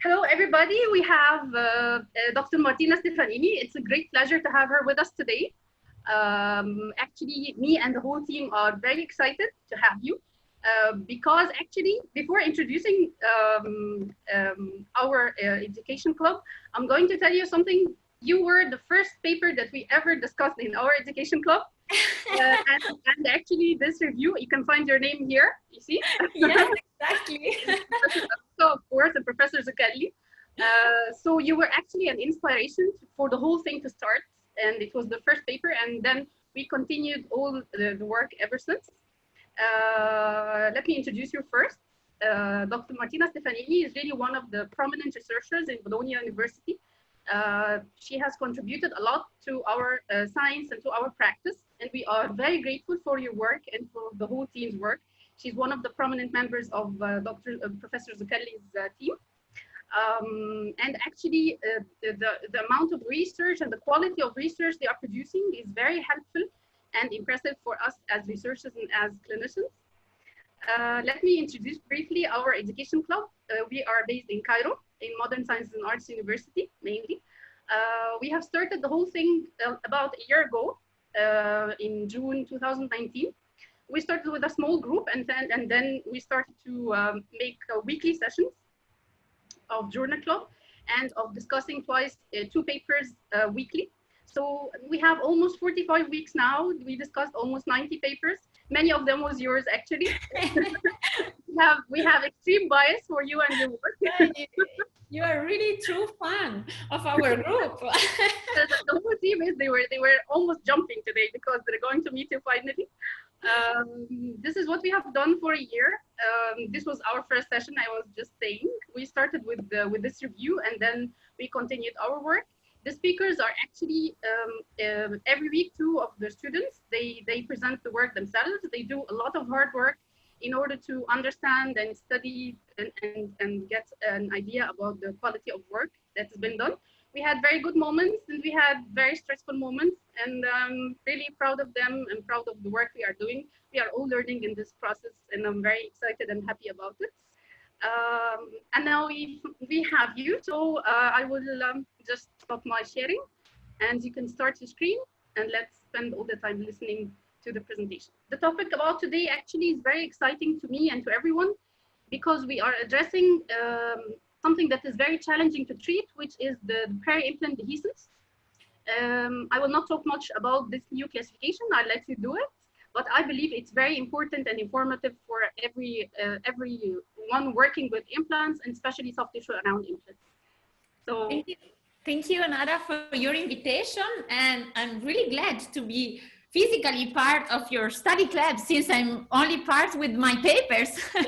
Hello, everybody. We have Dr. Martina Stefanini. It's a great pleasure to have her with us today. Actually, me and the whole team are very excited to have you because actually, before introducing our education club, I'm going to tell you something. You were the first paper that we ever discussed in our education club. And actually, this review, you can find your name here, you see? Yes, exactly. So, of course, and Professor Zucchelli. So you were actually an inspiration for the whole thing to start. And it was the first paper. And then we continued all the work ever since. Let me introduce you first. Dr. Martina Stefanini is really one of the prominent researchers in Bologna University. She has contributed a lot to our science and to our practice, and we are very grateful for your work and for the whole team's work. She's one of the prominent members of Professor Zucchelli's team. And actually, the amount of research and the quality of research they are producing is very helpful and impressive for us as researchers and as clinicians. Let me introduce briefly our education club. We are based in Cairo, in Modern Sciences and Arts University, mainly. We have started the whole thing about a year ago, in June 2019. We started with a small group, and then we started to make weekly sessions of journal club and of discussing two papers weekly. So we have almost 45 weeks now. We discussed almost 90 papers. Many of them was yours, actually. we have extreme bias for you and your work. You are really true fan of our group. The whole team is they were almost jumping today because they're going to meet you finally. This is what we have done for a year. This was our first session. I was just saying we started with this review, and then we continued our work. The speakers are actually every week two of the students. They present the work themselves. They do a lot of hard work in order to understand and study and get an idea about the quality of work that has been done. We had very good moments and we had very stressful moments, and I'm really proud of them and proud of the work we are doing. We are all learning in this process, and I'm very excited and happy about it. And now we have you, so I will just stop my sharing, and you can start your screen, and let's spend all the time listening to the presentation. The topic about today actually is very exciting to me and to everyone because we are addressing something that is very challenging to treat, which is the peri-implant dehiscence. I will not talk much about this new classification. I'll let you do it, but I believe it's very important and informative for everyone working with implants, and especially soft tissue around implants. So thank you, Nada, for your invitation, and I'm really glad to be physically part of your study club since I'm only part with my papers. And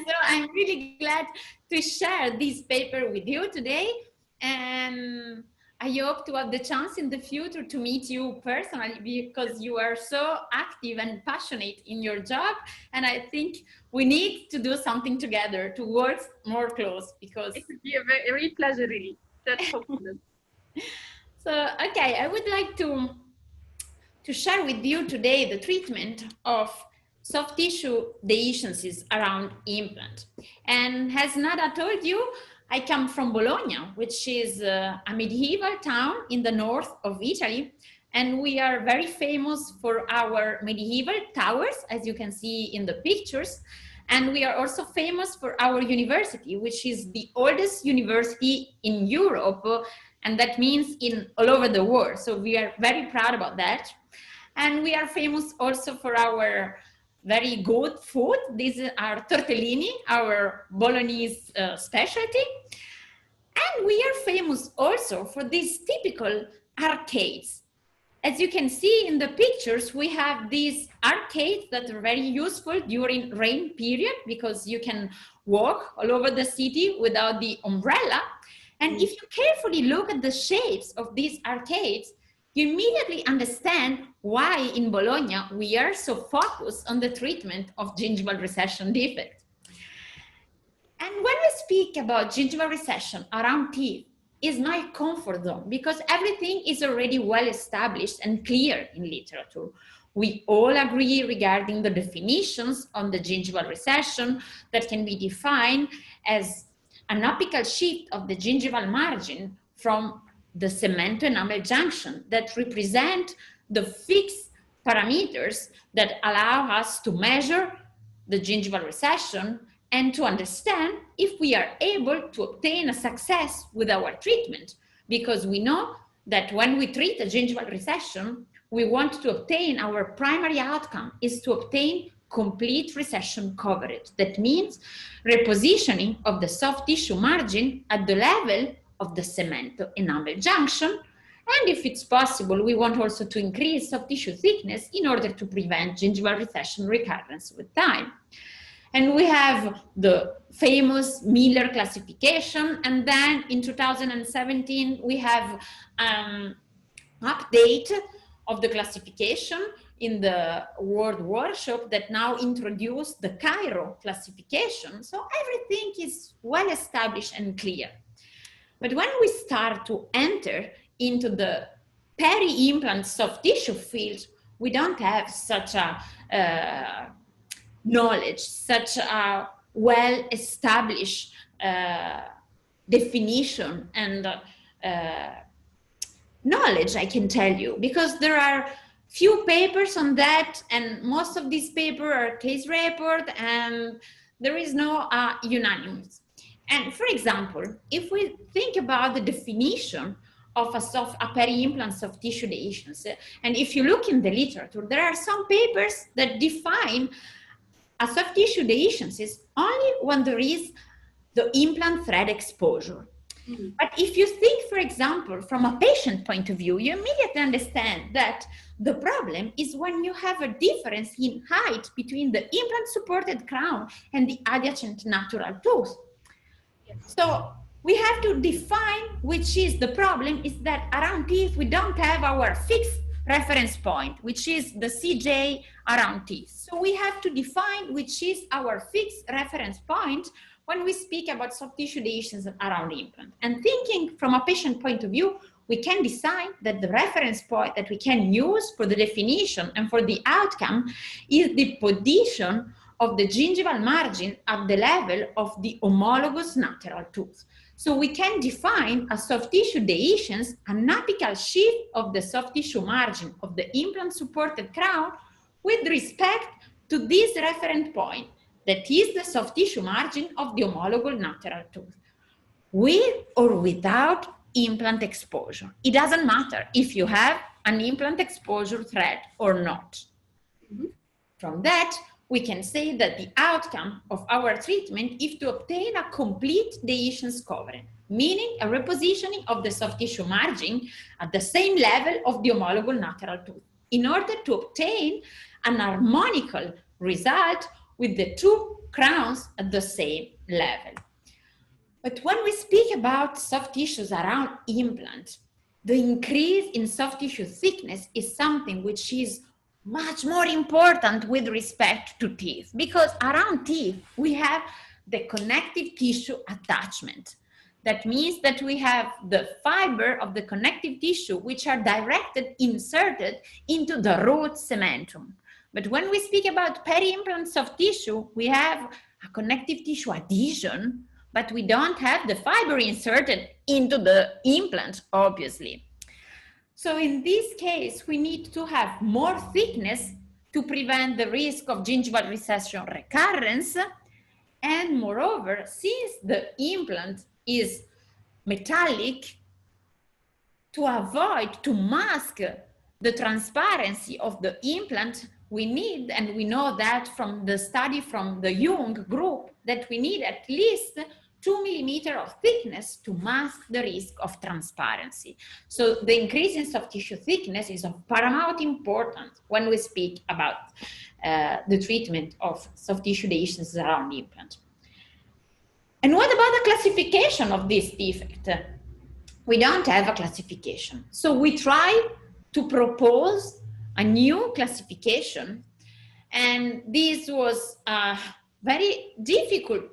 so I'm really glad to share this paper with you today. And I hope to have the chance in the future to meet you personally because you are so active and passionate in your job. And I think we need to do something together to work more close because it would be a real pleasure, really. That's hopeful. So, okay, I would like to share with you today the treatment of soft tissue dehiscences around implant. And as Nada told you, I come from Bologna, which is a medieval town in the north of Italy. And we are very famous for our medieval towers, as you can see in the pictures. And we are also famous for our university, which is the oldest university in Europe. And that means all over the world. So we are very proud about that. And we are famous also for our very good food. These are tortellini, our Bolognese specialty. And we are famous also for these typical arcades. As you can see in the pictures, we have these arcades that are very useful during rain period because you can walk all over the city without the umbrella. And if you carefully look at the shapes of these arcades, you immediately understand why in Bologna we are so focused on the treatment of gingival recession defect. And when we speak about gingival recession around teeth, it's not a comfort zone because everything is already well established and clear in literature. We all agree regarding the definitions on the gingival recession that can be defined as an apical shift of the gingival margin from the cemento enamel junction that represent the fixed parameters that allow us to measure the gingival recession and to understand if we are able to obtain a success with our treatment. Because we know that when we treat a gingival recession, we want to obtain, our primary outcome is to obtain complete recession coverage. That means repositioning of the soft tissue margin at the level of the cemento enamel junction. And if it's possible, we want also to increase soft tissue thickness in order to prevent gingival recession recurrence with time. And we have the famous Miller classification. And then in 2017, we have update of the classification in the World Workshop that now introduced the Cairo classification. So everything is well established and clear. But when we start to enter into the peri-implant soft tissue field, we don't have such a knowledge, such a well-established definition and knowledge, I can tell you, because there are few papers on that, and most of these papers are case report, and there is no unanimous. And for example, if we think about the definition of a peri-implant soft tissue dehiscence, and if you look in the literature, there are some papers that define a soft tissue dehiscence only when there is the implant thread exposure. Mm-hmm. But if you think, for example, from a patient point of view, you immediately understand that the problem is when you have a difference in height between the implant supported crown and the adjacent natural tooth. Yes. So we have to define which is the problem, is that around teeth we don't have our fixed reference point, which is the CJ around teeth. So we have to define which is our fixed reference point when we speak about soft tissue dehiscence around implant. And thinking from a patient point of view, we can decide that the reference point that we can use for the definition and for the outcome is the position of the gingival margin at the level of the homologous natural tooth. So we can define a soft tissue dehiscence, an apical shift of the soft tissue margin of the implant supported crown with respect to this reference point, that is the soft tissue margin of the homologous natural tooth, with or without implant exposure. It doesn't matter if you have an implant exposure thread or not. Mm-hmm. From that, we can say that the outcome of our treatment is to obtain a complete dehiscence coverage, meaning a repositioning of the soft tissue margin at the same level of the homologous natural tooth, in order to obtain an harmonical result with the two crowns at the same level. But when we speak about soft tissues around implant, the increase in soft tissue thickness is something which is much more important with respect to teeth, because around teeth we have the connective tissue attachment. That means that we have the fiber of the connective tissue which are inserted into the root cementum. But when we speak about peri-implant soft tissue, we have a connective tissue adhesion, but we don't have the fiber inserted into the implant, obviously. So in this case, we need to have more thickness to prevent the risk of gingival recession recurrence. And moreover, since the implant is metallic, to avoid, to mask the transparency of the implant, we need, and we know that from the study from the Jung group, that we need at least 2 millimeters of thickness to mask the risk of transparency. So the increase in soft tissue thickness is of paramount importance when we speak about the treatment of soft tissue dehiscence around implant. And what about the classification of this defect? We don't have a classification. So we try to propose a new classification, and this was a very difficult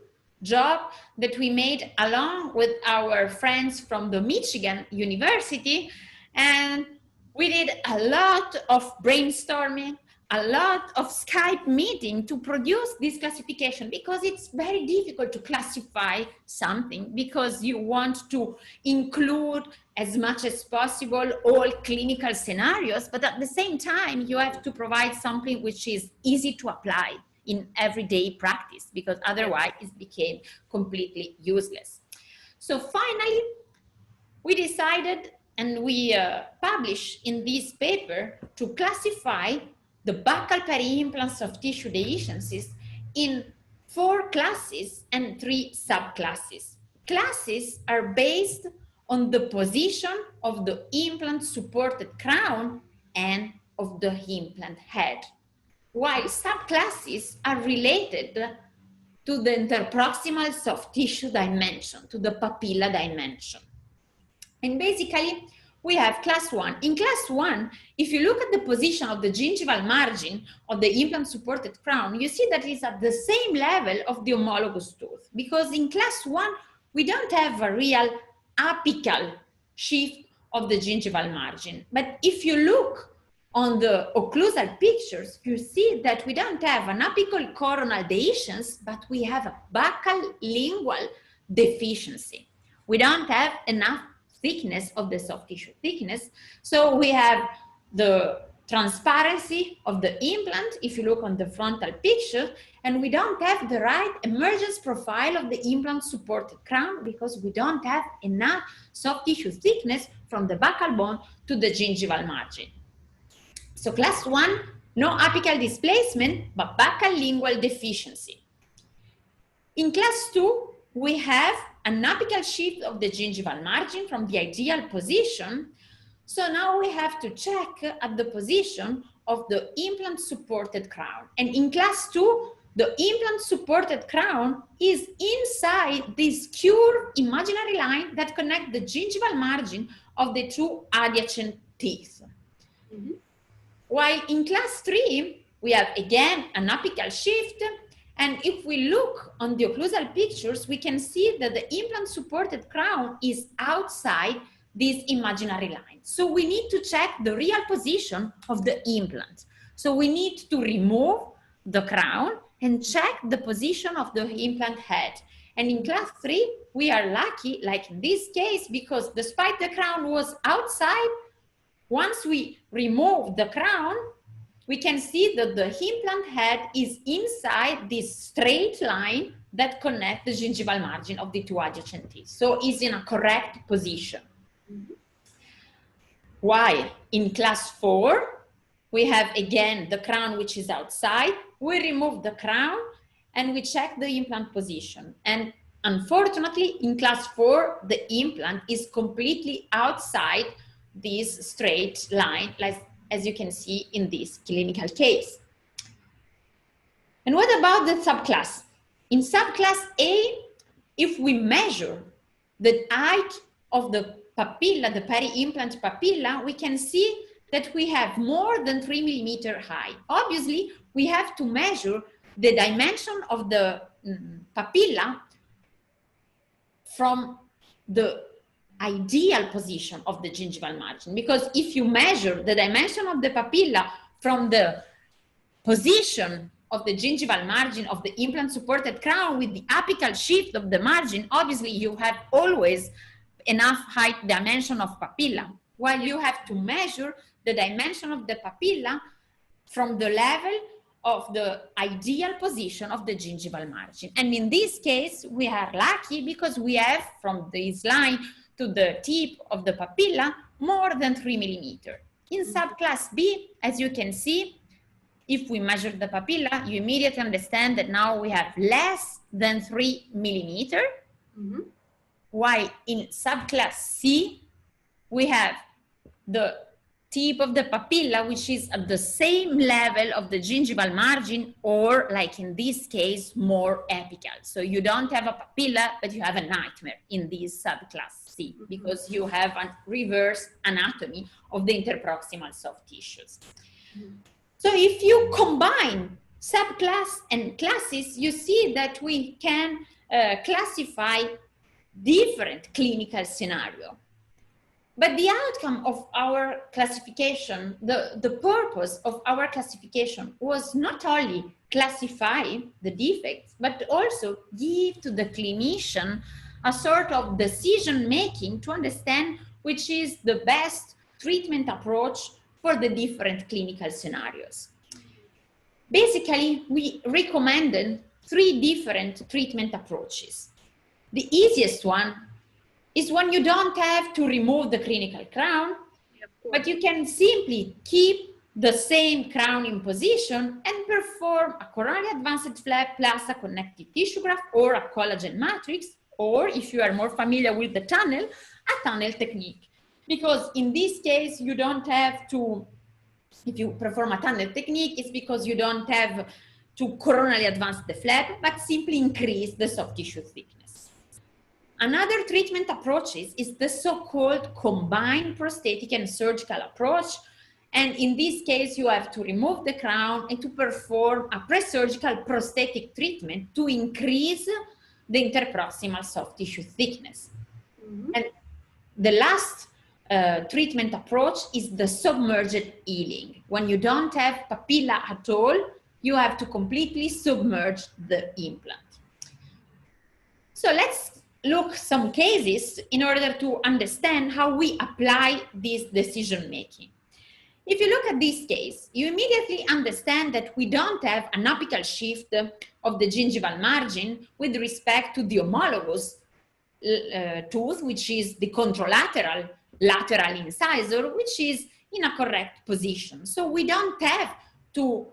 job that we made along with our friends from the Michigan University, and we did a lot of brainstorming, a lot of Skype meeting to produce this classification, because it's very difficult to classify something, because you want to include as much as possible all clinical scenarios, but at the same time, you have to provide something which is easy to apply in everyday practice, because otherwise it became completely useless. So finally, we decided, and we published in this paper, to classify the buccal peri-implant soft tissue dehiscences in 4 classes and 3 subclasses. Classes are based on the position of the implant supported crown and of the implant head, while subclasses are related to the interproximal soft tissue dimension, to the papilla dimension. And basically, we have class 1. In class 1, if you look at the position of the gingival margin of the implant-supported crown, you see that it's at the same level of the homologous tooth. Because in class 1, we don't have a real apical shift of the gingival margin. But if you look on the occlusal pictures, you see that we don't have an apical coronal dehiscence, but we have a buccal lingual deficiency. We don't have enough thickness of the soft tissue thickness. So we have the transparency of the implant, if you look on the frontal picture, and we don't have the right emergence profile of the implant supported crown, because we don't have enough soft tissue thickness from the buccal bone to the gingival margin. So class 1, no apical displacement, but buccal lingual deficiency. In class 2, we have an apical shift of the gingival margin from the ideal position. So now we have to check at the position of the implant supported crown. And in class 2, the implant supported crown is inside this curved imaginary line that connects the gingival margin of the 2 adjacent teeth. Mm-hmm. While in class 3, we have again an apical shift. And if we look on the occlusal pictures, we can see that the implant-supported crown is outside this imaginary line. So we need to check the real position of the implant. So we need to remove the crown and check the position of the implant head. And in class 3, we are lucky, like in this case, because despite the crown was outside, once we remove the crown, we can see that the implant head is inside this straight line that connects the gingival margin of the 2 adjacent teeth. So it's in a correct position. Mm-hmm. While in class 4, we have again the crown which is outside. We remove the crown and we check the implant position. And unfortunately, in class 4, the implant is completely outside this straight line, like as you can see in this clinical case. And what about the subclass? In subclass A, if we measure the height of the papilla, the peri-implant papilla, we can see that we have more than 3 millimeter high. Obviously, we have to measure the dimension of the papilla from the ideal position of the gingival margin, because if you measure the dimension of the papilla from the position of the gingival margin of the implant supported crown with the apical shift of the margin, obviously you have always enough height dimension of papilla, while you have to measure the dimension of the papilla from the level of the ideal position of the gingival margin. And in this case, we are lucky because we have from this line to the tip of the papilla more than 3 millimeter. In subclass B, as you can see, if we measure the papilla, you immediately understand that now we have less than 3 millimeter. Mm-hmm. While in subclass C, we have the tip of the papilla, which is at the same level of the gingival margin, or like in this case, more apical. So you don't have a papilla, but you have a nightmare in this subclass C, because you have a reverse anatomy of the interproximal soft tissues. So if you combine subclass and classes, you see that we can classify different clinical scenario. But the outcome of our classification, the purpose of our classification was not only classify the defects, but also give to the clinician a sort of decision making to understand which is the best treatment approach for the different clinical scenarios. Basically, we recommended 3 different treatment approaches. The easiest one is when you don't have to remove the clinical crown, but you can simply keep the same crown in position and perform a coronally advanced flap plus a connective tissue graft or a collagen matrix, or if you are more familiar with the tunnel, a tunnel technique. Because in this case, you don't have to, if you perform a tunnel technique, it's because you don't have to coronally advance the flap, but simply increase the soft tissue thickness. Another treatment approach is the so-called combined prosthetic and surgical approach. And in this case, you have to remove the crown and to perform a pre-surgical prosthetic treatment to increase the interproximal soft tissue thickness. Mm-hmm. And the last treatment approach is the submerged healing. When you don't have papilla at all, you have to completely submerge the implant. So let's look some cases in order to understand how we apply this decision making. If you look at this case, you immediately understand that we don't have an apical shift of the gingival margin with respect to the homologous tooth, which is the contralateral lateral incisor, which is in a correct position. So we don't have to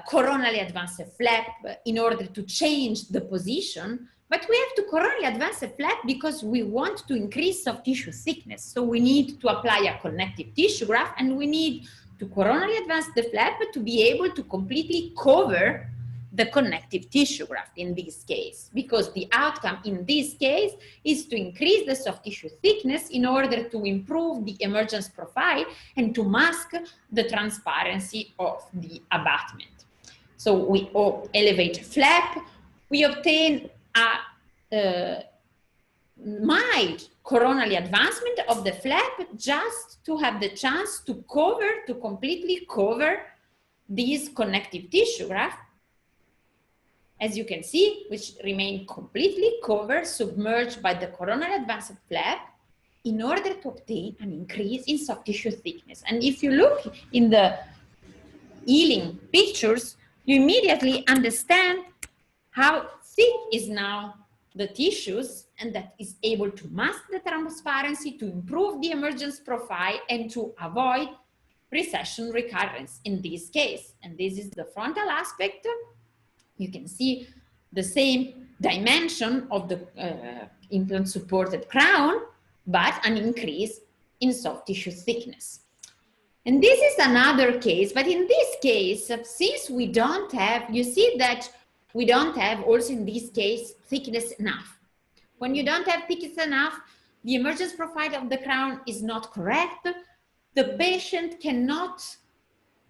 coronally advance a flap in order to change the position, but we have to coronally advance a flap because we want to increase soft tissue thickness. So we need to apply a connective tissue graft, and we need to coronally advance the flap to be able to completely cover the connective tissue graft in this case, because the outcome in this case is to increase the soft tissue thickness in order to improve the emergence profile and to mask the transparency of the abutment. So we elevate flap, we obtain a mild coronally advancement of the flap just to have the chance to completely cover this connective tissue graft, as you can see, which remain completely covered, submerged by the coronally advanced flap in order to obtain an increase in soft tissue thickness. And if you look in the healing pictures, you immediately understand how thick is now the tissues, and that is able to mask the transparency, to improve the emergence profile, and to avoid recession recurrence in this case. And this is the frontal aspect. You can see the same dimension of the implant supported crown, but an increase in soft tissue thickness. And this is another case, but in this case, since we don't have, you see that we don't have also in this case thickness enough. When you don't have thickness enough, the emergence profile of the crown is not correct. The patient cannot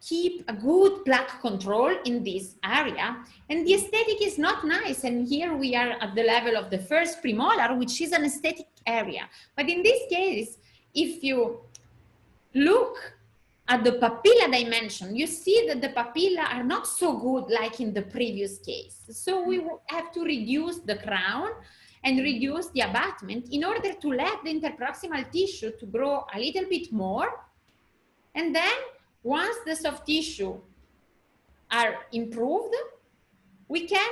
keep a good plaque control in this area, and the aesthetic is not nice. And here we are at the level of the first premolar, which is an aesthetic area. But in this case, if you look at the papilla dimension, you see that the papilla are not so good like in the previous case. So we have to reduce the crown and reduce the abutment in order to let the interproximal tissue to grow a little bit more. And then once the soft tissue are improved, we can,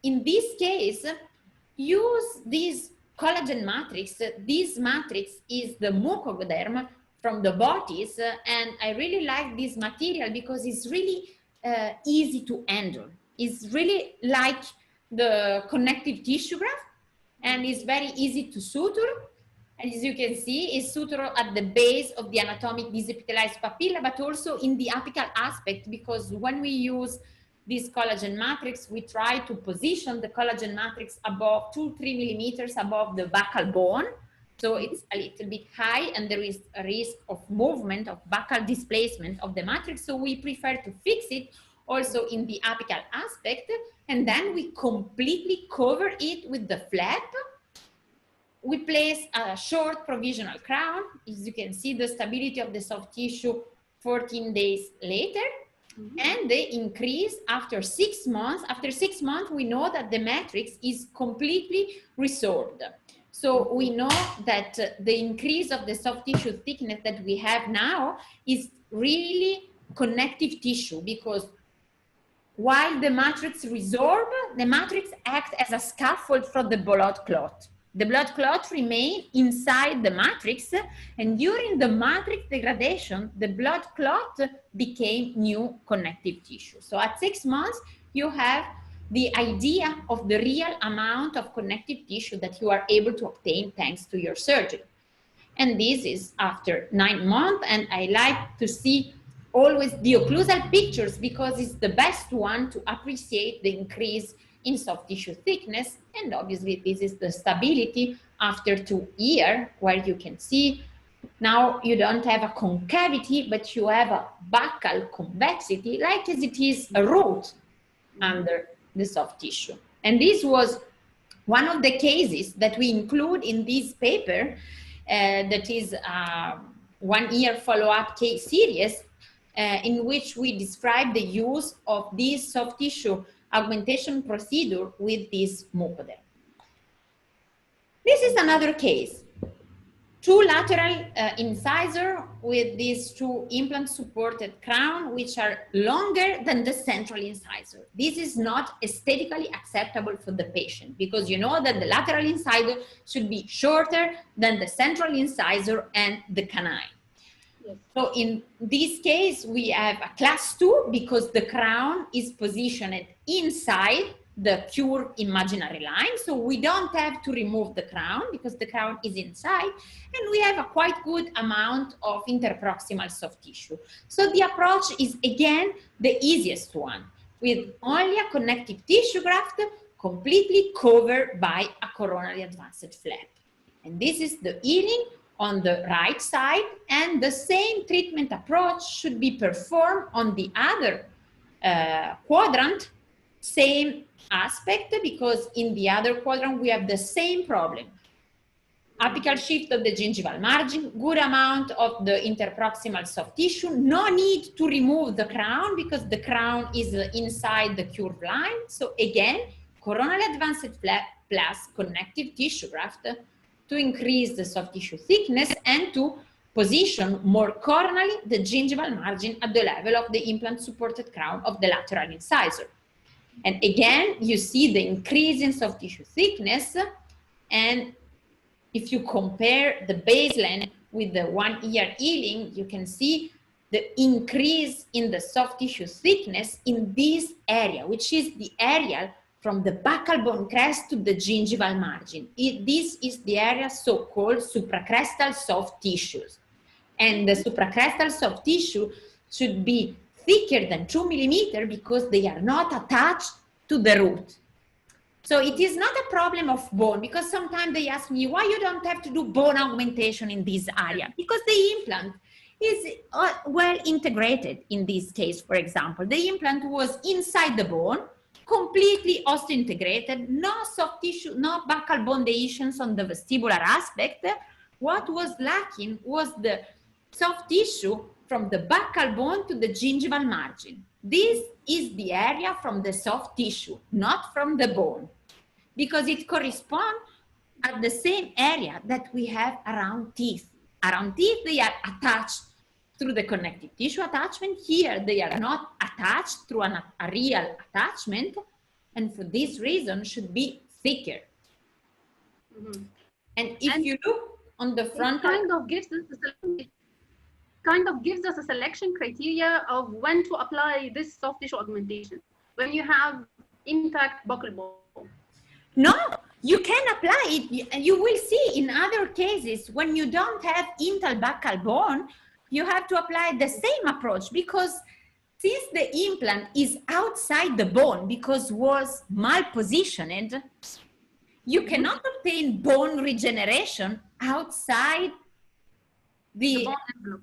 in this case, use this collagen matrix. This matrix is the mucoderm from the botiss, and I really like this material because it's really easy to handle. It's really like the connective tissue graft, and it's very easy to suture. And as you can see, it's sutural at the base of the anatomic disepithelialized papilla, but also in the apical aspect, because when we use this collagen matrix, we try to position the collagen matrix above 2-3 millimeters above the buccal bone. So it's a little bit high, and there is a risk of movement, of buccal displacement of the matrix. So we prefer to fix it also in the apical aspect, and then we completely cover it with the flap we place a short provisional crown. As you can see, the stability of the soft tissue 14 days later, and the increase after 6 months. After 6 months, we know that the matrix is completely resorbed. So we know that the increase of the soft tissue thickness that we have now is really connective tissue, because while the matrix resorb, the matrix acts as a scaffold for the blood clot. The blood clot remains inside the matrix, and during the matrix degradation, the blood clot became new connective tissue. So at 6 months, you have the idea of the real amount of connective tissue that you are able to obtain thanks to your surgery. And this is after 9 months, and I like to see always the occlusal pictures because it's the best one to appreciate the increase in soft tissue thickness. And obviously this is the stability after 2 years, where you can see now you don't have a concavity, but you have a buccal convexity, like as it is a root under the soft tissue. And this was one of the cases that we include in this paper, that is a 1-year follow-up case series, in which we describe the use of this soft tissue augmentation procedure with this mucoderm. This is another case. 2 lateral incisor with these 2 implant supported crown, which are longer than the central incisor. This is not aesthetically acceptable for the patient, because you know that the lateral incisor should be shorter than the central incisor and the canine. Yes. So in this case, we have a class 2 because the crown is positioned inside the curved imaginary line. So we don't have to remove the crown because the crown is inside, and we have a quite good amount of interproximal soft tissue. So the approach is again the easiest one, with only a connective tissue graft completely covered by a coronally advanced flap. And this is the healing on the right side, and the same treatment approach should be performed on the other quadrant, same aspect, because in the other quadrant we have the same problem. Apical shift of the gingival margin, good amount of the interproximal soft tissue, no need to remove the crown because the crown is inside the curved line. So again, coronally advanced flap plus connective tissue graft to increase the soft tissue thickness and to position more coronally the gingival margin at the level of the implant supported crown of the lateral incisor. And again, you see the increase in soft tissue thickness, and if you compare the baseline with the 1-year healing, you can see the increase in the soft tissue thickness in this area, which is the area from the buccal bone crest to the gingival margin. This is the area so-called supracrestal soft tissues. And the supracrestal soft tissue should be thicker than 2 millimeters because they are not attached to the root. So it is not a problem of bone, because sometimes they ask me, why you don't have to do bone augmentation in this area? Because the implant is well integrated in this case, for example. The implant was inside the bone, completely osseointegrated, no soft tissue, no buccal bone dehiscence on the vestibular aspect. What was lacking was the soft tissue from the buccal bone to the gingival margin. This is the area from the soft tissue, not from the bone, because it corresponds at the same area that we have around teeth. Around teeth, they are attached through the connective tissue attachment. Here, they are not attached through a real attachment, and for this reason should be thicker. Mm-hmm. And if you look on the front, kind of gives us a selection criteria of when to apply this soft tissue augmentation. When you have intact buccal bone. No, you can apply it, and you will see in other cases when you don't have intact buccal bone, you have to apply the same approach, because since the implant is outside the bone because was malpositioned, you cannot obtain bone regeneration outside the bone envelope.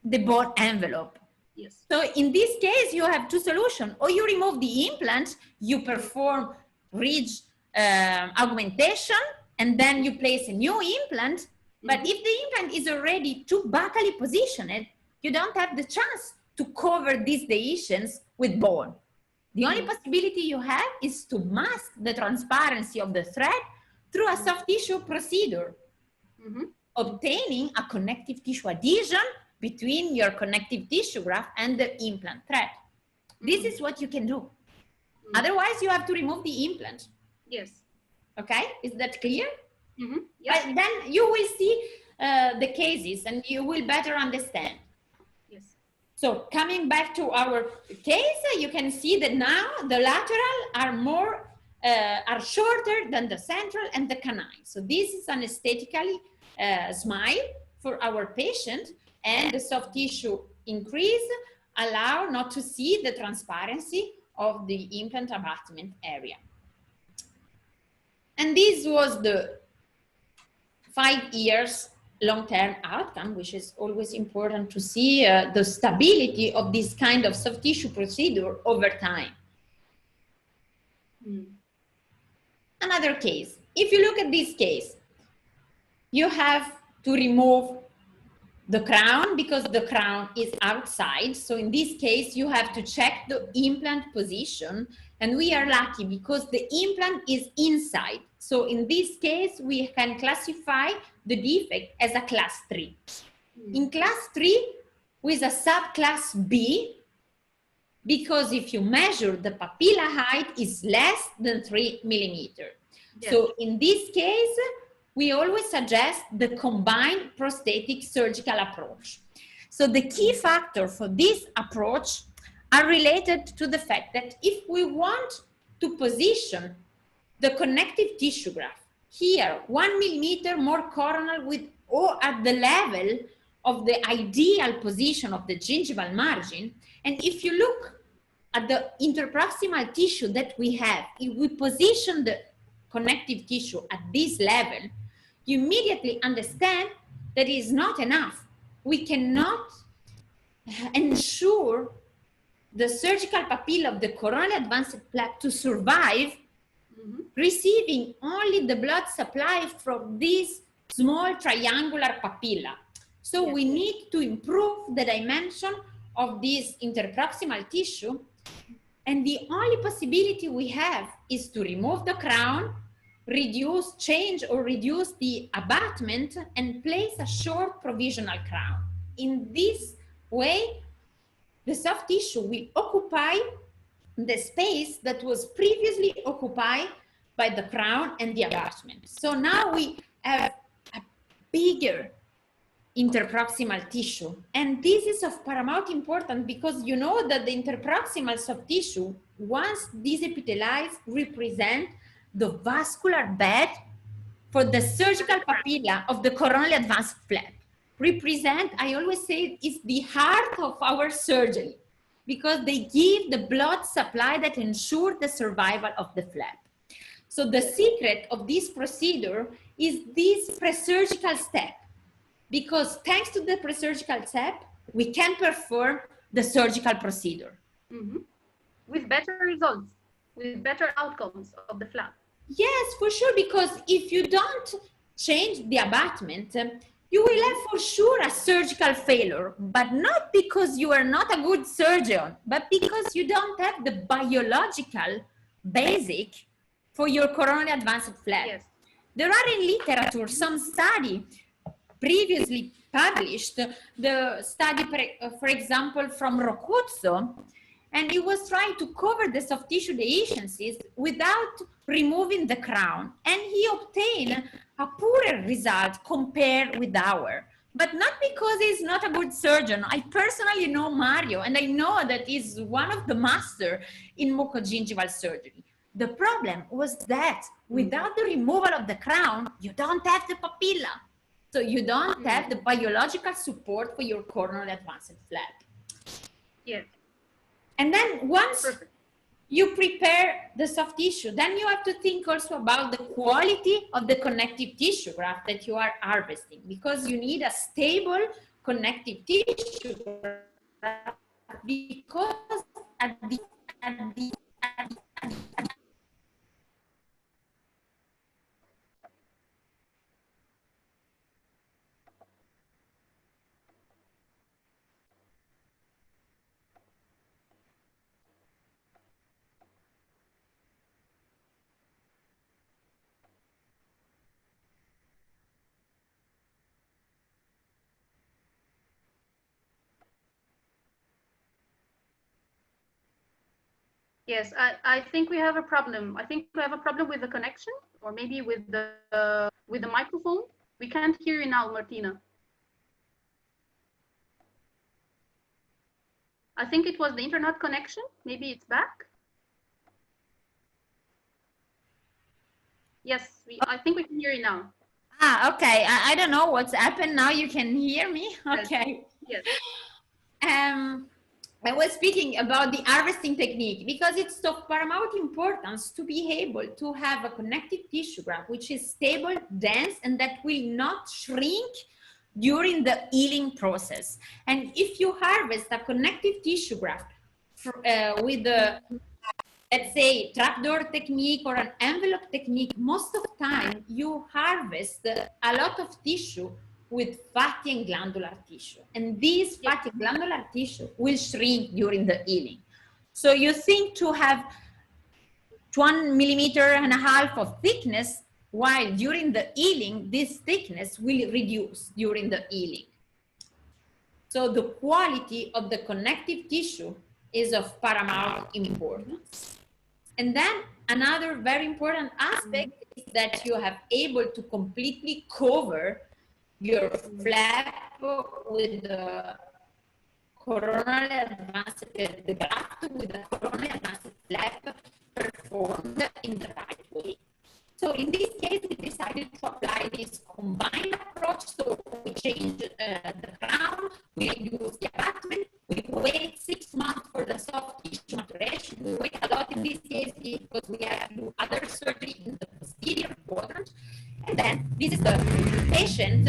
The bone envelope. Yes. So in this case, you have 2 solutions. Or you remove the implant, you perform ridge augmentation, and then you place a new implant. But if the implant is already too buccally positioned, you don't have the chance to cover these dehiscence with bone. The only possibility you have is to mask the transparency of the thread through a soft tissue procedure, obtaining a connective tissue adhesion between your connective tissue graft and the implant thread. This is what you can do. Otherwise, you have to remove the implant. Yes. Okay, is that clear? Yes. But then you will see the cases and you will better understand. Yes. So coming back to our case, you can see that now the lateral are shorter than the central and the canine. So this is an aesthetically smile for our patient, and the soft tissue increase allow not to see the transparency of the implant abutment area. And this was the 5 years long-term outcome, which is always important to see the stability of this kind of soft tissue procedure over time. Another case, if you look at this case, you have to remove the crown because the crown is outside. So in this case, you have to check the implant position, and we are lucky because the implant is inside. So in this case, we can classify the defect as a class 3. In class 3, with a subclass B, because if you measure the papilla height is less than 3 millimeters. Yes. So in this case, we always suggest the combined prosthetic surgical approach. So the key factor for this approach are related to the fact that if we want to position the connective tissue graft here 1 millimeter more coronal with or at the level of the ideal position of the gingival margin, and if you look at the interproximal tissue that we have, if we position the connective tissue at this level, you immediately understand that it is not enough. We cannot ensure the surgical papilla of the coronally advanced flap to survive receiving only the blood supply from this small triangular papilla. So we need to improve the dimension of this interproximal tissue, and the only possibility we have is to remove the crown, change or reduce the abutment, and place a short provisional crown. In this way, the soft tissue will occupy the space that was previously occupied by the crown and the abutment. So now we have a bigger interproximal tissue, and this is of paramount importance because you know that the interproximal soft tissue, once desepithelialized, represent the vascular bed for the surgical papilla of the coronally advanced flap. Represent, I always say, is the heart of our surgery because they give the blood supply that ensures the survival of the flap. So the secret of this procedure is this presurgical step, because thanks to the presurgical step, we can perform the surgical procedure. With better results, with better outcomes of the flap. Yes, for sure, because if you don't change the abutment, you will have for sure a surgical failure, but not because you are not a good surgeon, but because you don't have the biological basic for your coronally advanced flap. Yes. There are in literature some study previously published, the study, for example, from Rocuzzo, and he was trying to cover the soft tissue dehiscences without removing the crown, and he obtained a poorer result compared with our. But not because he's not a good surgeon. I personally know Mario, and I know that he's one of the masters in mucogingival surgery. The problem was that without the removal of the crown, you don't have the papilla. So you don't have the biological support for your coronally advanced flap. Yes. And then once you prepare the soft tissue, then you have to think also about the quality of the connective tissue graft that you are harvesting, because you need a stable connective tissue graft, because at the Yes, I think we have a problem. I think we have a problem with the connection, or maybe with the microphone. We can't hear you now, Martina. I think it was the internet connection. Maybe it's back. Yes, I think we can hear you now. Ah, okay. I don't know what's happened. Now you can hear me. Okay. Yes. I was speaking about the harvesting technique because it's of paramount importance to be able to have a connective tissue graft which is stable, dense, and that will not shrink during the healing process. And if you harvest a connective tissue graft with the, let's say, trapdoor technique or an envelope technique, most of the time you harvest a lot of tissue with fatty and glandular tissue. And these fatty glandular tissue will shrink during the healing. So you think to have 1.5 millimeters of thickness, while during the healing, this thickness will reduce during the healing. So the quality of the connective tissue is of paramount importance. And then another very important aspect is that you have able to completely cover your flap with the coronally advanced, the graft with the coronally advanced flap performed in the right way. So in this case, we decided to apply this combined approach. So we changed the crown, we reduced the attachment, we wait 6 months for the soft tissue maturation. We wait a lot in this case because we have to do other surgery in the posterior quadrant. And then this is the patient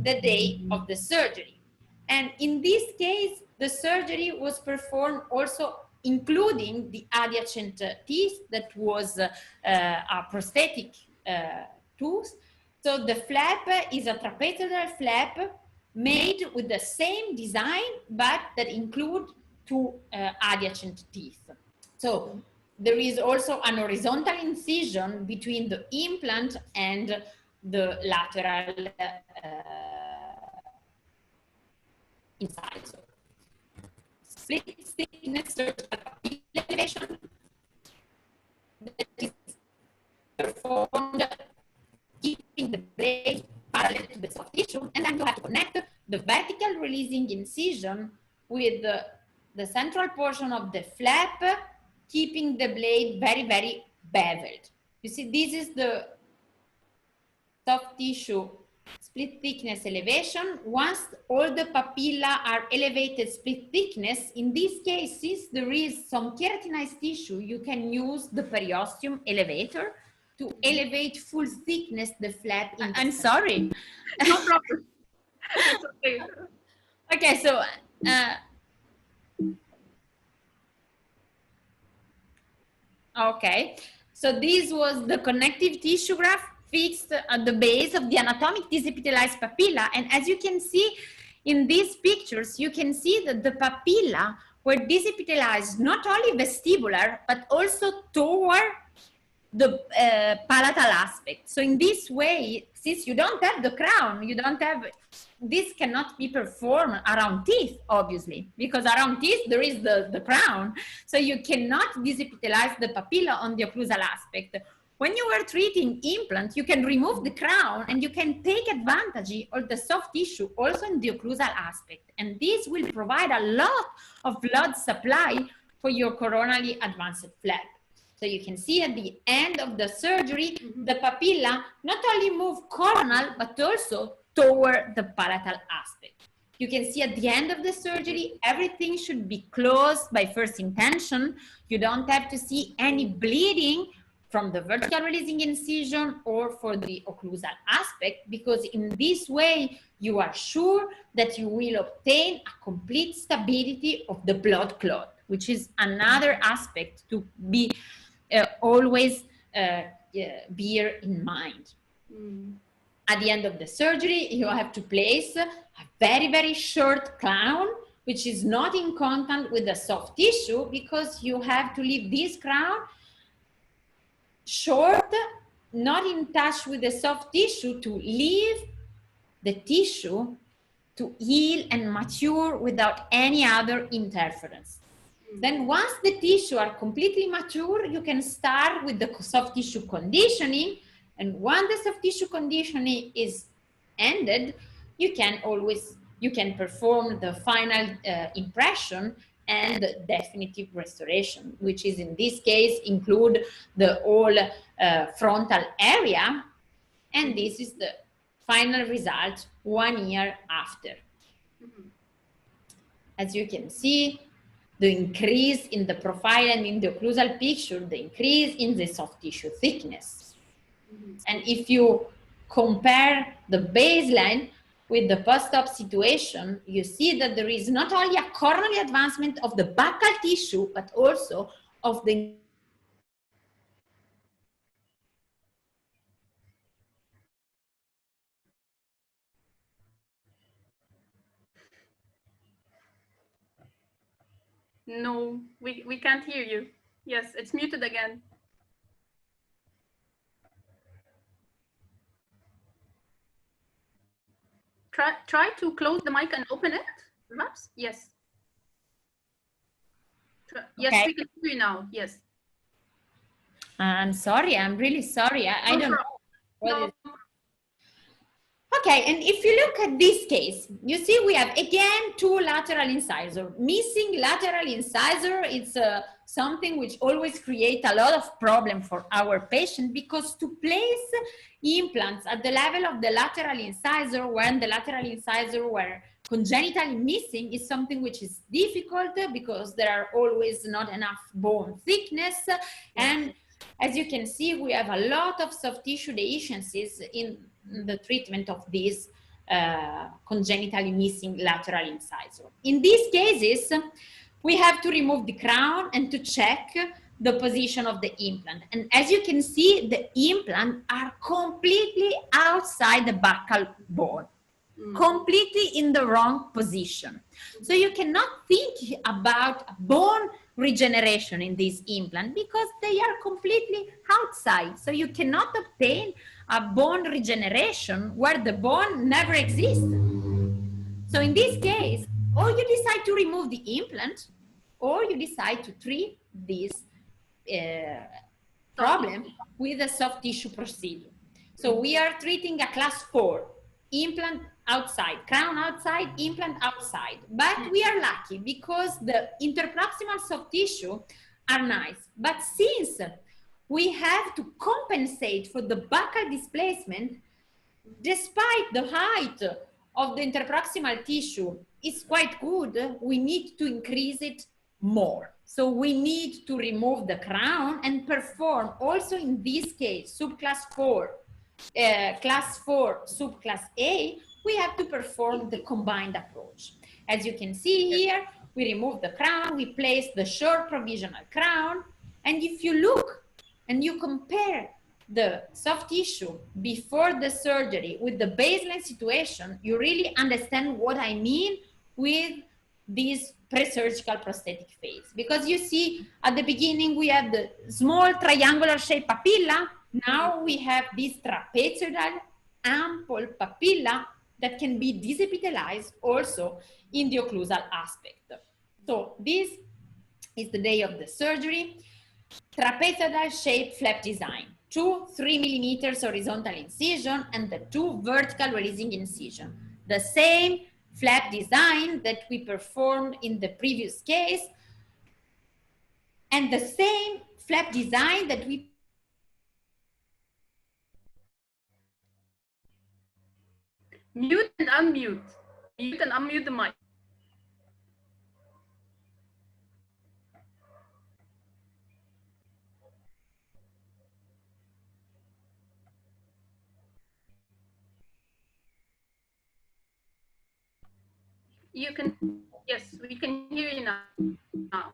the day of the surgery. And in this case, the surgery was performed also including the adjacent teeth that was a prosthetic tooth. So the flap is a trapezoidal flap made with the same design, but that include 2 adjacent teeth. So there is also an horizontal incision between the implant and the lateral incisor. Split thickness surgical elevation that is performed keeping the blade parallel to the soft tissue, and then you have to connect the vertical releasing incision with the central portion of the flap, keeping the blade very, very beveled. You see, this is the soft tissue split thickness elevation. Once all the papilla are elevated split thickness, in this case, since there is some keratinized tissue, you can use the periosteum elevator to elevate full thickness the flap. I'm sorry. No problem. It's okay. Okay, so okay, so this was the connective tissue graft fixed at the base of the anatomic desepithelialized papilla. And as you can see in these pictures, you can see that the papilla were desepithelialized not only vestibular, but also toward the palatal aspect. So in this way, since you don't have the crown, you don't have, this cannot be performed around teeth, obviously, because around teeth there is the crown. So you cannot desepithelize the papilla on the occlusal aspect. When you are treating implant, you can remove the crown and you can take advantage of the soft tissue also in the occlusal aspect. And this will provide a lot of blood supply for your coronally advanced flap. So you can see at the end of the surgery, the papilla not only move coronal, but also toward the palatal aspect. You can see at the end of the surgery, everything should be closed by first intention. You don't have to see any bleeding from the vertical releasing incision or for the occlusal aspect, because in this way, you are sure that you will obtain a complete stability of the blood clot, which is another aspect to be always bear in mind. At the end of the surgery, you have to place a very, very short crown, which is not in contact with the soft tissue, because you have to leave this crown short, not in touch with the soft tissue, to leave the tissue to heal and mature without any other interference. Then once the tissue are completely mature, you can start with the soft tissue conditioning. And once the soft tissue conditioning is ended, you can perform the final impression and the definitive restoration, which is in this case include the whole frontal area. And this is the final result 1 year after. As you can see, the increase in the profile and in the occlusal picture, the increase in the soft tissue thickness. And if you compare the baseline with the post-op situation, you see that there is not only a coronary advancement of the buccal tissue, but also of the No, we can't hear you. Yes, it's muted again. Try to close the mic and open it, perhaps? Yes. Yes, Okay. we can hear you now. Yes. I'm sorry, I'm really sorry. I don't know. No. Okay, and if you look at this case, you see we have again two lateral incisors. Missing lateral incisor is something which always creates a lot of problem for our patient, because to place implants at the level of the lateral incisor when the lateral incisor were congenitally missing is something which is difficult, because there are always not enough bone thickness. And as you can see, we have a lot of soft tissue dehiscences in the treatment of these congenitally missing lateral incisor. In these cases, we have to remove the crown and to check the position of the implant. And as you can see, the implants are completely outside the buccal bone, completely in the wrong position. So you cannot think about bone regeneration in this implant because they are completely outside. So you cannot obtain a bone regeneration where the bone never exists. So in this case, or you decide to remove the implant, or you decide to treat this problem with a soft tissue procedure. So we are treating a class 4, implant outside, crown outside, implant outside. But we are lucky because the interproximal soft tissue are nice. But since we have to compensate for the buccal displacement, despite the height of the interproximal tissue is quite good, we need to increase it more. So we need to remove the crown and perform also in this case, subclass 4, class 4, subclass A, we have to perform the combined approach. As you can see here, we remove the crown, we place the short provisional crown, and if you look and you compare the soft tissue before the surgery with the baseline situation, you really understand what I mean with this pre-surgical prosthetic phase. Because you see, at the beginning, we have the small triangular shaped papilla. Now we have this trapezoidal ample papilla that can be desepithelialized also in the occlusal aspect. So this is the day of the surgery. Trapezoidal shaped flap design. 2 3 millimeters horizontal incision and the 2 vertical releasing incision. The same flap design that we performed in the previous case, and the same flap design that we mute and unmute. Mute and unmute the mic. You can, yes, we can hear you now.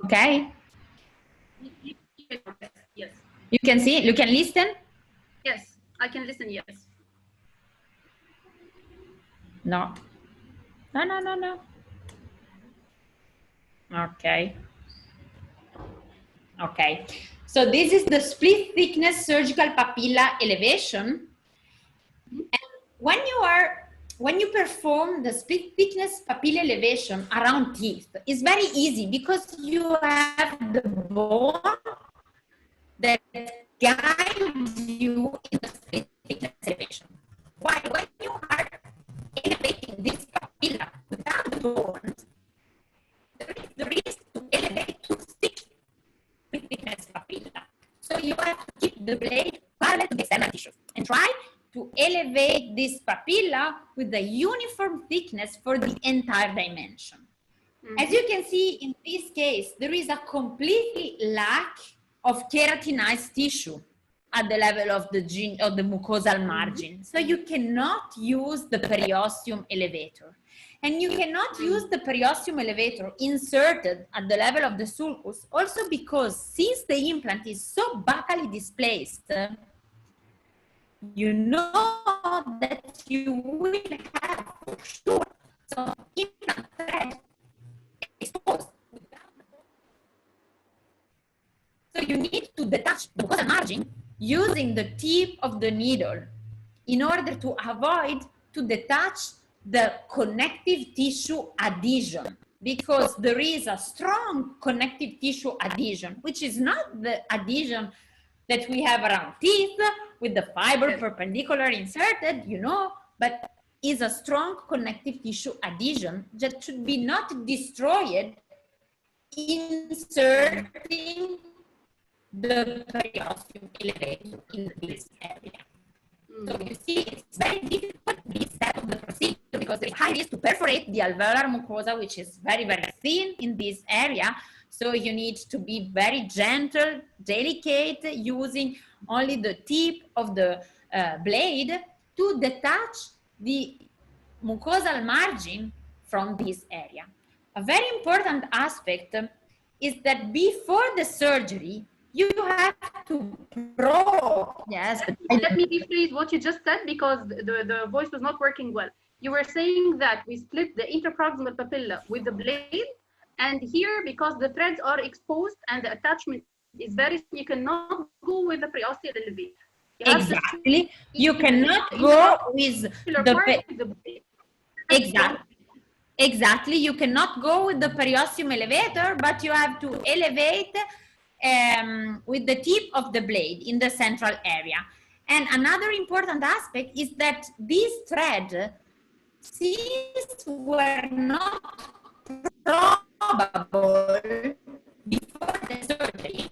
Okay. Yes. You can see, you can listen? Yes, I can listen, yes. No. No. Okay. Okay. So this is the split thickness surgical papilla elevation. And when you are when you perform the split thickness papilla elevation around teeth, it's very easy because you have the bone that guides you in the split thickness elevation. While when you are elevating this papilla without the bones, there is the risk to elevate too thick split thickness papilla. So you have to keep the blade parallel to the external tissue and try to elevate this papilla with the uniform thickness for the entire dimension. As you can see in this case, there is a completely lack of keratinized tissue at the level of the mucosal margin. So you cannot use the periosteum elevator. And you cannot use the periosteum elevator inserted at the level of the sulcus also because since the implant is so buccally displaced, you know that you will have for sure some implant thread exposed. So you need to detach the mucosal margin using the tip of the needle in order to avoid to detach the connective tissue adhesion, because there is a strong connective tissue adhesion, which is not the adhesion that we have around teeth with the fiber perpendicular inserted, you know, but is a strong connective tissue adhesion that should be not destroyed inserting the periosteum elevator in this area. So you see, it's very difficult this step of the procedure because there is high risk to perforate the alveolar mucosa, which is very, very thin in this area. So you need to be very gentle, delicate, using only the tip of the blade to detach the mucosal margin from this area. A very important aspect is that before the surgery, you have to probe. Yes. Let me rephrase what you just said because the voice was not working well. You were saying that we split the interproximal papilla with the blade, and here, because the threads are exposed and the attachment is very, you cannot go with the periosteal elevator. Exactly. You cannot go with the exactly. Exactly. You cannot go with the periosteum elevator, but you have to elevate with the tip of the blade in the central area. And another important aspect is that these threads, since were not probable before the surgery,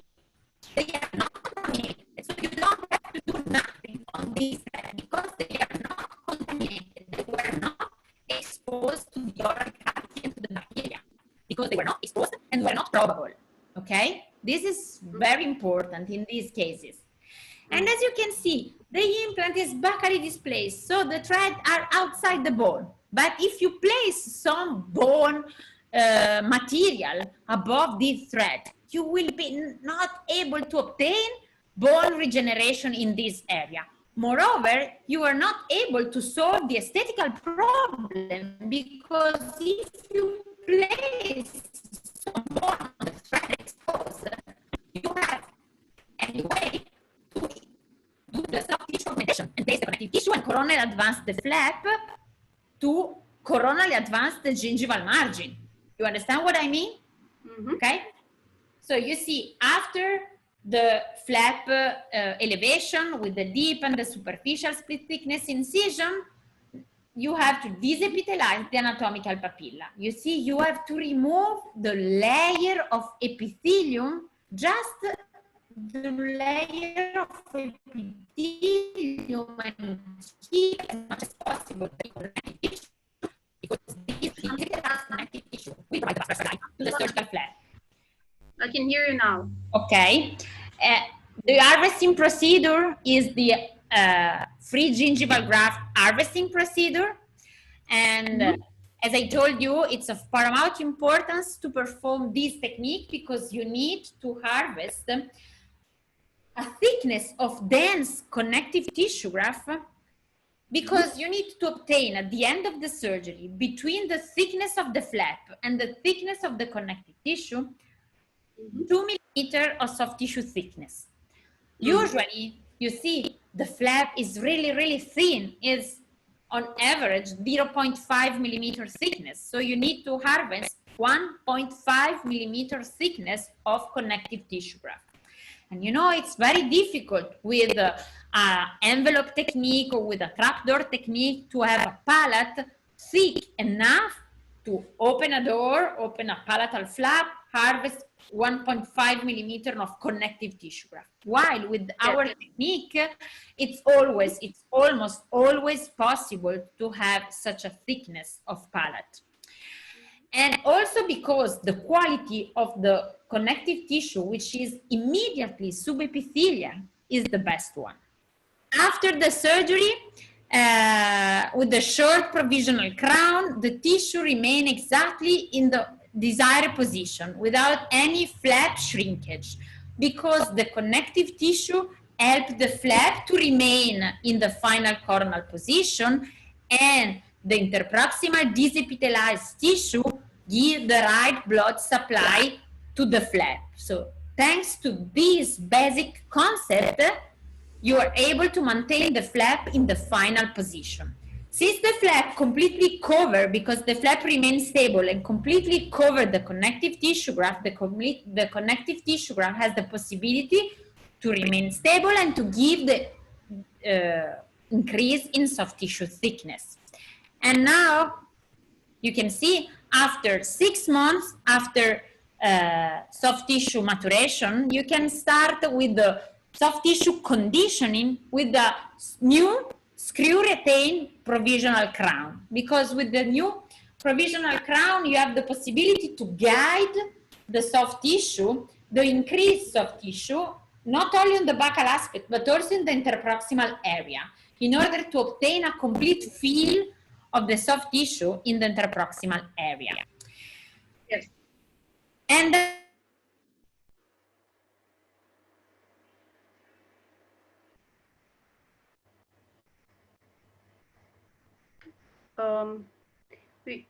they are not contaminated. So you don't have to do nothing on these threads because they are not contaminated. They were not exposed to the oral cavity and to the bacteria because they were not exposed and were not probable. Okay? This is very important in these cases. And as you can see, the implant is buccally displaced, so the threads are outside the bone. But if you place some bone material above this thread, you will be not able to obtain bone regeneration in this area. Moreover, you are not able to solve the aesthetical problem because if you place some bone on the thread exposed, you have any way to do the soft tissue augmentation and place the connective tissue and coronally advance the flap to coronally advance the gingival margin. You understand what I mean? Okay. So you see, after the flap elevation with the deep and the superficial split thickness incision, you have to desepithelize the anatomical papilla. You see, you have to remove the layer of epithelium, just the layer of epithelium, and keep as much as possible the connective tissue, because this connective tissue will provide the vascular supply to the surgical flap. I can hear you now. Okay. The harvesting procedure is the free gingival graft harvesting procedure. And as I told you, it's of paramount importance to perform this technique because you need to harvest a thickness of dense connective tissue graft, because you need to obtain at the end of the surgery between the thickness of the flap and the thickness of the connective tissue 2 millimeters of soft tissue thickness. Usually, you see the flap is really, really thin. It's on average 0.5 millimeter thickness. So you need to harvest 1.5 millimeter thickness of connective tissue graft. And you know, it's very difficult with envelope technique or with a trapdoor technique to have a palate thick enough to open a door, open a palatal flap, harvest 1.5 millimeter of connective tissue graft. While with our technique, it's almost always possible to have such a thickness of palate. And also because the quality of the connective tissue, which is immediately subepithelial, is the best one. After the surgery, with the short provisional crown, the tissue remains exactly in the desired position without any flap shrinkage, because the connective tissue helps the flap to remain in the final coronal position, and the interproximal disepithelialized tissue give the right blood supply to the flap. So thanks to this basic concept, you are able to maintain the flap in the final position. Since the flap completely cover, because the flap remains stable and completely cover the connective tissue graft, the connective tissue graft has the possibility to remain stable and to give the increase in soft tissue thickness. And now you can see after 6 months after soft tissue maturation, you can start with the soft tissue conditioning with the new screw retained provisional crown, because with the new provisional crown you have the possibility to guide the soft tissue, the increased soft tissue, not only on the buccal aspect but also in the interproximal area, in order to obtain a complete feel of the soft tissue in the interproximal area. Yes. And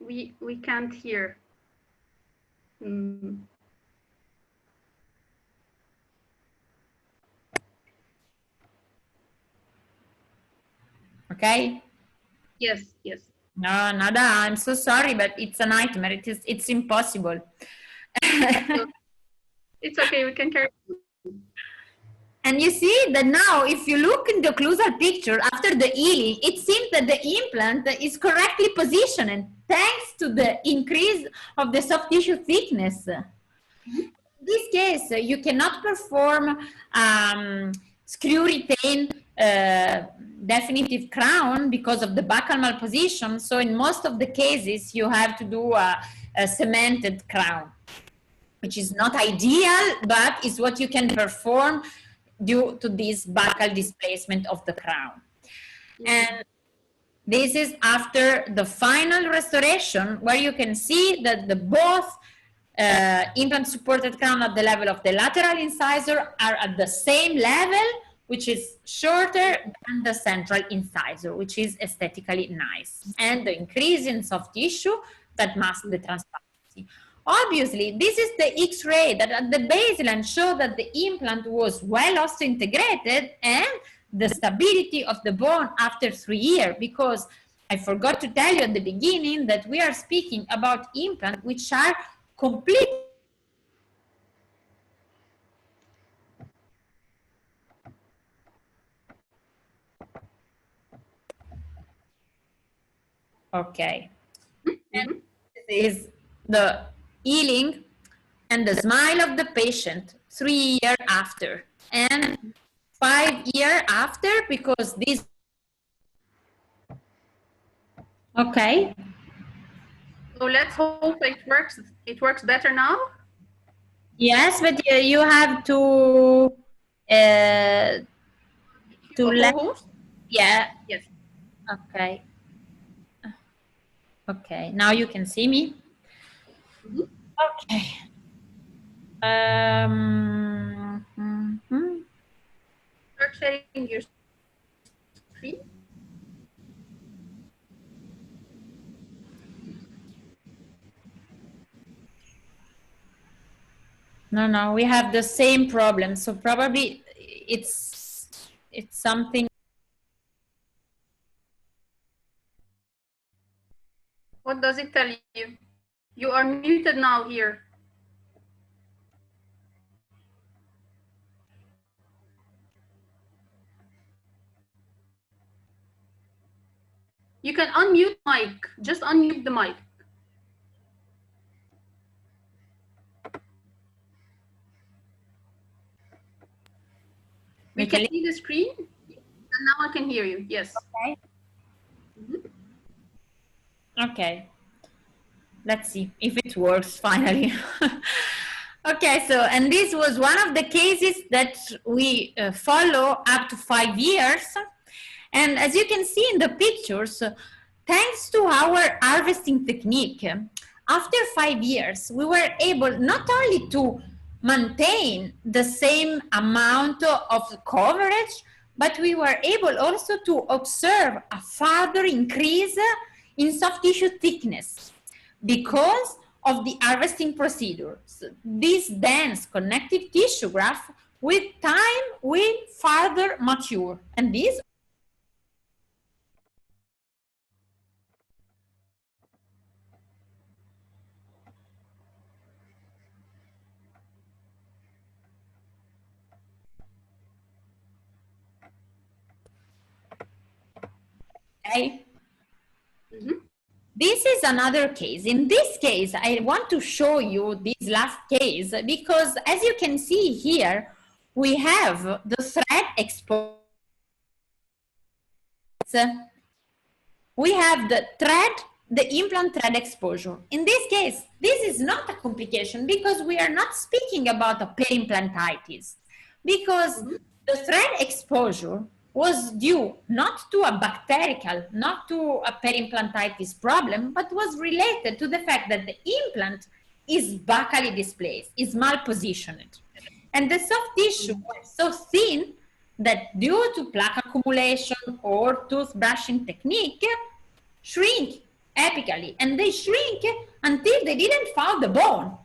we can't hear. Okay. Yes, yes. No, Nada, I'm so sorry, but it's a nightmare. It's impossible. It's okay, we can carry on. And you see that now, if you look in the occlusal picture after the healing, it seems that the implant is correctly positioned thanks to the increase of the soft tissue thickness. In this case, you cannot perform screw retain definitive crown because of the buccal malposition. So in most of the cases, you have to do a cemented crown, which is not ideal, but is what you can perform due to this buccal displacement of the crown. And this is after the final restoration, where you can see that the both implant supported crown at the level of the lateral incisor are at the same level, which is shorter than the central incisor, which is aesthetically nice. And the increase in soft tissue that masks the transparency. Obviously, this is the X-ray that at the baseline showed that the implant was well osseointegrated and the stability of the bone after 3 years, because I forgot to tell you at the beginning that we are speaking about implants which are complete. Okay. And this is the healing and the smile of the patient 3 years after and 5 years after, because this. Okay. So let's hope it works. It works better now. Yes, but you have to let. Yeah. Yes. Okay. Okay. Now you can see me. Okay. Start sharing your screen. No, we have the same problem. So probably it's something. What does it tell you? You are muted now here. You can unmute mic. Just unmute the mic. We can see the screen, and now I can hear you. Yes. Okay. Okay. Let's see if it works finally. Okay, so, and this was one of the cases that we follow up to 5 years. And as you can see in the pictures, thanks to our harvesting technique, after 5 years, we were able not only to maintain the same amount of coverage, but we were able also to observe a further increase in soft tissue thickness because of the harvesting procedure. So this dense connective tissue graft with time will further mature, and this okay. This is another case. In this case, I want to show you this last case because as you can see here, we have the thread exposed. We have the thread, the implant thread exposure. In this case, this is not a complication because we are not speaking about a peri-implantitis because the thread exposure was due not to a bacterial, not to a peri-implantitis problem, but was related to the fact that the implant is buccally displaced, is malpositioned. And the soft tissue was so thin that due to plaque accumulation or toothbrushing technique, shrink apically. And they shrink until they didn't found the bone.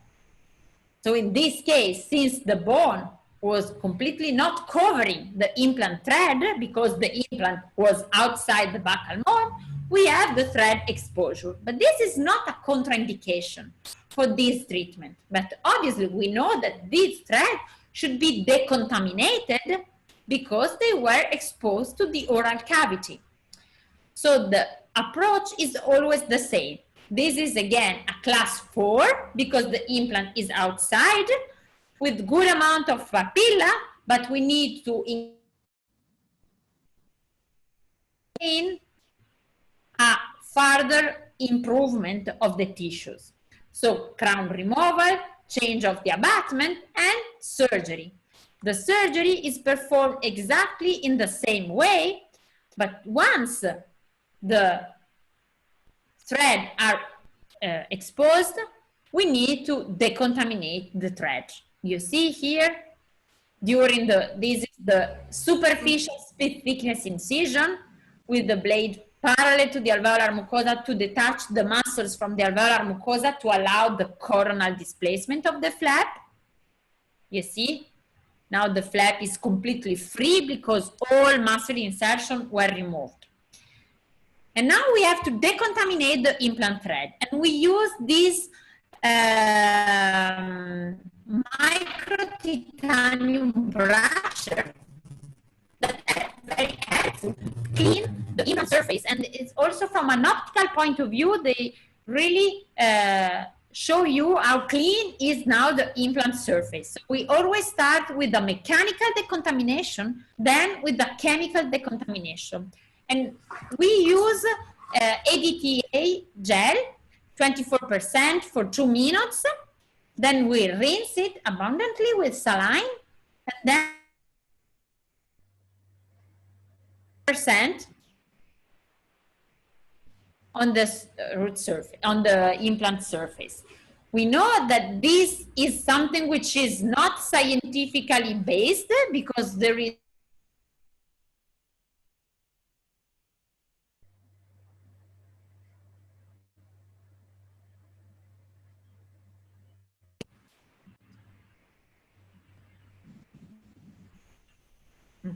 So in this case, since the bone was completely not covering the implant thread because the implant was outside the buccal mold, we have the thread exposure. But this is not a contraindication for this treatment. But obviously we know that these threads should be decontaminated because they were exposed to the oral cavity. So the approach is always the same. This is again a class 4 because the implant is outside with good amount of papilla, but we need to in a further improvement of the tissues. So crown removal, change of the abutment, and surgery. The surgery is performed exactly in the same way, but once the threads are exposed, we need to decontaminate the thread. You see here, during this is the superficial split thickness incision with the blade parallel to the alveolar mucosa to detach the muscles from the alveolar mucosa to allow the coronal displacement of the flap. You see, now the flap is completely free because all muscle insertion were removed. And now we have to decontaminate the implant thread. And we use this micro-titanium brusher that very helpful clean the implant surface. And it's also from an optical point of view, they really show you how clean is now the implant surface. So we always start with the mechanical decontamination, then with the chemical decontamination. And we use ADTA gel, 24% for 2 minutes. Then we rinse it abundantly with saline, and then percent on the root surface, on the implant surface. We know that this is something which is not scientifically based because there is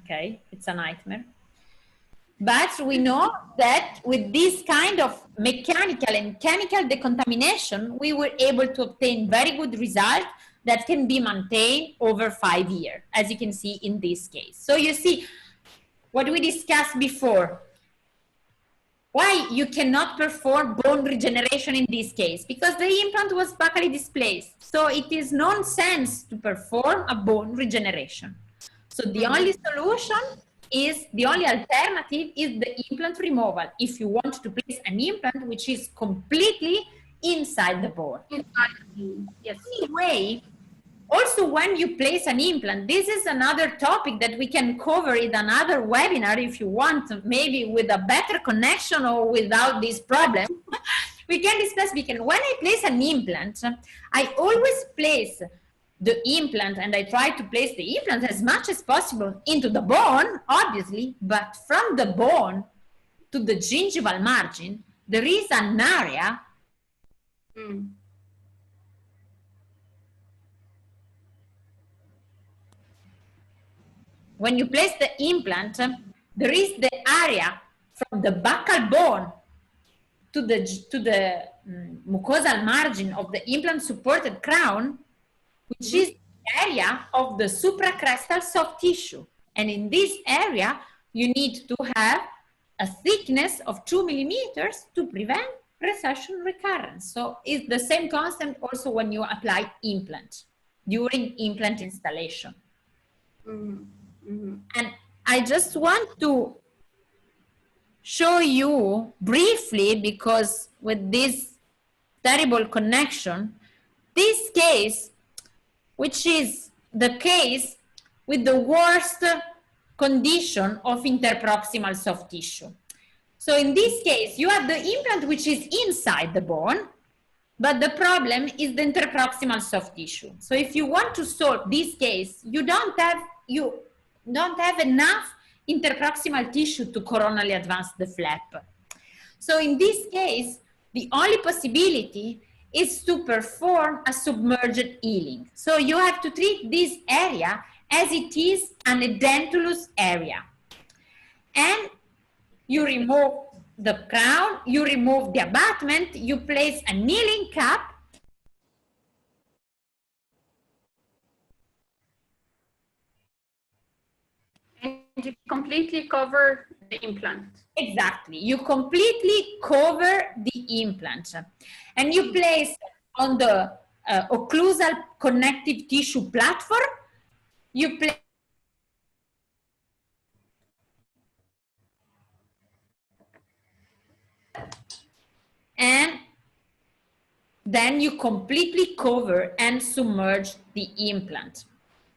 okay, it's a nightmare. But we know that with this kind of mechanical and chemical decontamination, we were able to obtain very good results that can be maintained over 5 years, as you can see in this case. So you see what we discussed before. Why you cannot perform bone regeneration in this case? Because the implant was buccally displaced. So it is nonsense to perform a bone regeneration. So the only solution is, the only alternative is the implant removal. If you want to place an implant which is completely inside the bone. Yes. Anyway, also when you place an implant, this is another topic that we can cover in another webinar if you want, maybe with a better connection or without this problem. We can discuss, because when I place an implant, I always place the implant, and I try to place the implant as much as possible into the bone, obviously, but from the bone to the gingival margin, there is an area when you place the implant, there is the area from the buccal bone to the mucosal margin of the implant supported crown, which is the area of the supracrestal soft tissue. And in this area, you need to have a thickness of 2 millimeters to prevent recession recurrence. So it's the same concept also when you apply implant, during implant installation. And I just want to show you briefly, because with this terrible connection, this case, which is the case with the worst condition of interproximal soft tissue. So in this case, you have the implant which is inside the bone, but the problem is the interproximal soft tissue. So if you want to solve this case, you don't have enough interproximal tissue to coronally advance the flap. So in this case, the only possibility is to perform a submerged healing. So you have to treat this area as it is an edentulous area. And you remove the crown, you remove the abutment, you place a kneeling cap, and you completely cover the implant. Exactly. You completely cover the implant. And you place on the occlusal connective tissue platform, you place and then you completely cover and submerge the implant.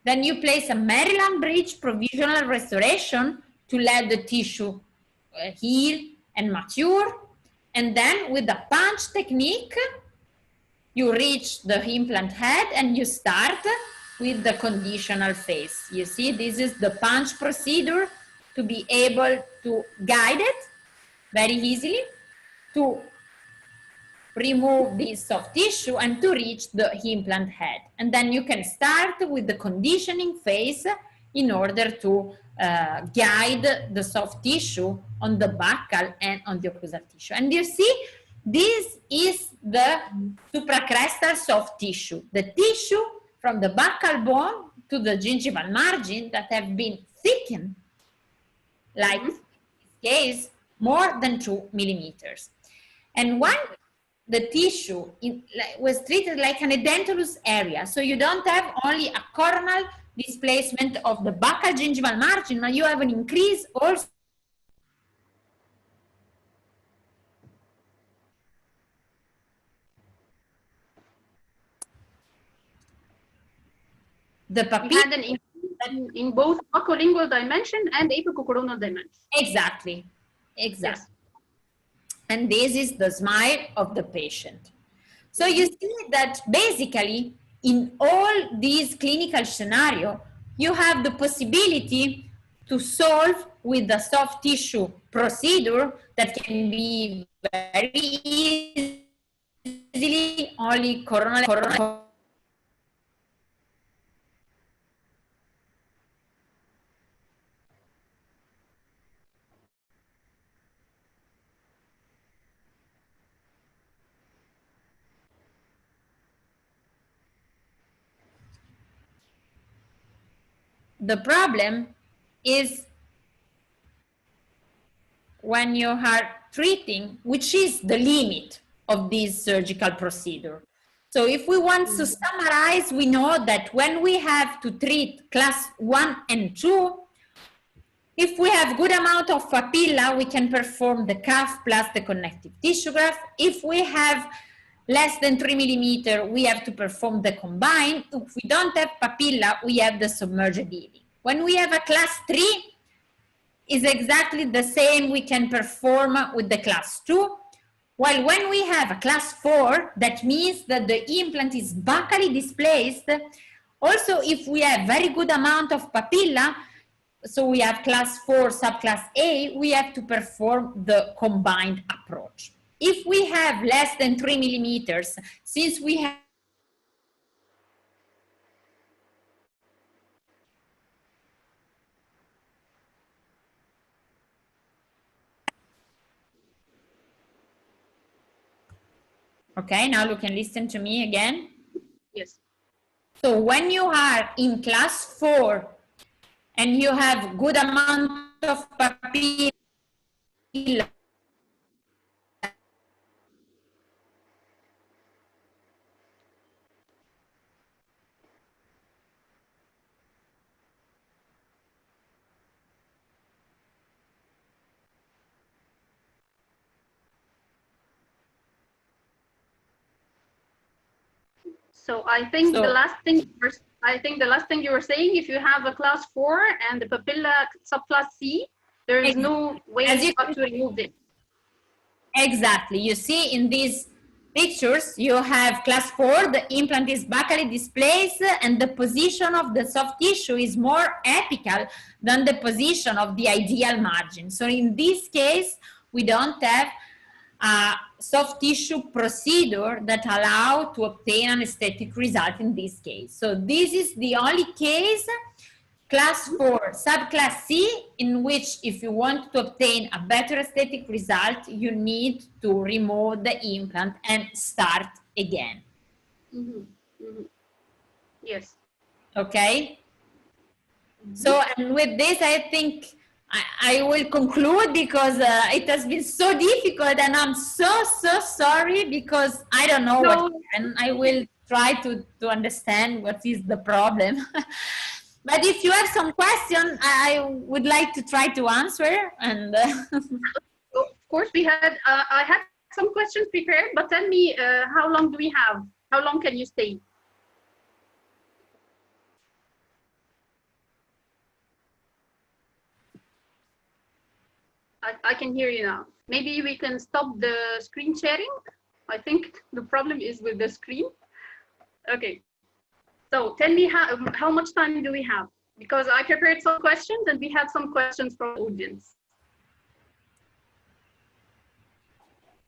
Then you place a Maryland bridge provisional restoration to let the tissue heal and mature. And then with the punch technique, you reach the implant head and you start with the conditional phase. You see, this is the punch procedure to be able to guide it very easily, to remove this soft tissue and to reach the implant head. And then you can start with the conditioning phase in order to guide the soft tissue on the buccal and on the occlusal tissue. And you see, this is the supracrestal soft tissue, the tissue from the buccal bone to the gingival margin that have been thickened, like in this case, more than 2 millimeters. And when the tissue was treated like an edentulous area, so you don't have only a coronal displacement of the buccal gingival margin, but you have an increase also the papilla. You had an increase in both buccolingual dimension and apicocoronal dimension. Exactly. Yes. And this is the smile of the patient. So you see that basically in all these clinical scenarios, you have the possibility to solve with the soft tissue procedure that can be very easily only coronal. the problem is when you are treating, which is the limit of this surgical procedure. So if we want to summarize, we know that when we have to treat class 1 and 2, if we have good amount of papilla, we can perform the cuff plus the connective tissue graft. If we have less than 3 millimeter, we have to perform the combine. If we don't have papilla, we have the submerged healing. When we have a class 3, is exactly the same we can perform with the class 2. While when we have a class 4, that means that the implant is buccally displaced. Also, if we have very good amount of papilla, so we have class 4 subclass A, we have to perform the combined approach. If we have less than 3 millimeters, since we have okay, now you can listen to me again. Yes. So when you are in class 4 and you have good amount of papilla, So I think the last thing you were saying, if you have a class 4 and the papilla subclass C, there is no way to remove it. Exactly. You see in these pictures, you have class 4, the implant is buccally displaced and the position of the soft tissue is more apical than the position of the ideal margin. So in this case, we don't have a soft tissue procedure that allow to obtain an aesthetic result in this case. So this is the only case, class 4 subclass C, in which if you want to obtain a better aesthetic result, you need to remove the implant and start again. Yes. Okay. So, and with this, I think I will conclude because it has been so difficult and I'm so sorry because I don't know what, and I will try to understand what is the problem. But if you have some question, I would like to try to answer. And of course, I had some questions prepared, but tell me, how long do we have? How long can you stay? I can hear you now. Maybe we can stop the screen sharing. I think the problem is with the screen. Okay. So tell me how much time do we have? Because I prepared some questions and we had some questions from the audience.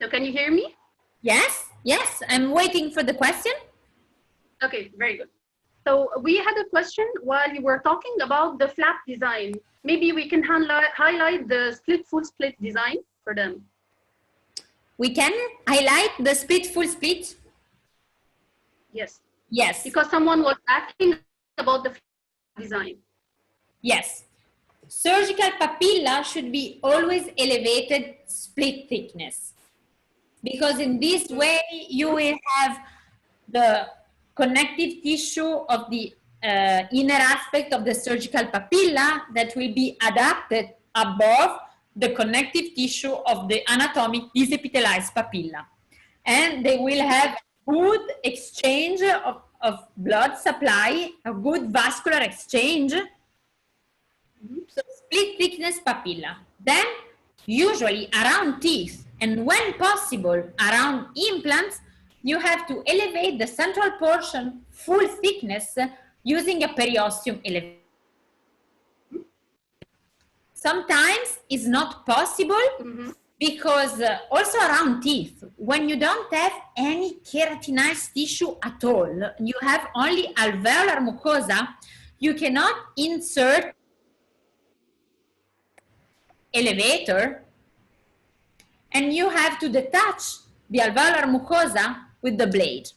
So can you hear me? Yes, I'm waiting for the question. Okay, very good. So we had a question while you were talking about the flap design. Maybe we can highlight the full split design for them. We can highlight the full split? Yes. Yes. Because someone was asking about the design. Yes. Surgical papilla should be always elevated split thickness. Because in this way, you will have the connective tissue of the inner aspect of the surgical papilla that will be adapted above the connective tissue of the anatomic disepithelialized papilla. And they will have good exchange of blood supply, a good vascular exchange. So split thickness papilla. Then usually around teeth and when possible around implants, you have to elevate the central portion full thickness using a periosteum elevation. Sometimes it's not possible because also around teeth, when you don't have any keratinized tissue at all, you have only alveolar mucosa, you cannot insert elevator and you have to detach the alveolar mucosa with the blade.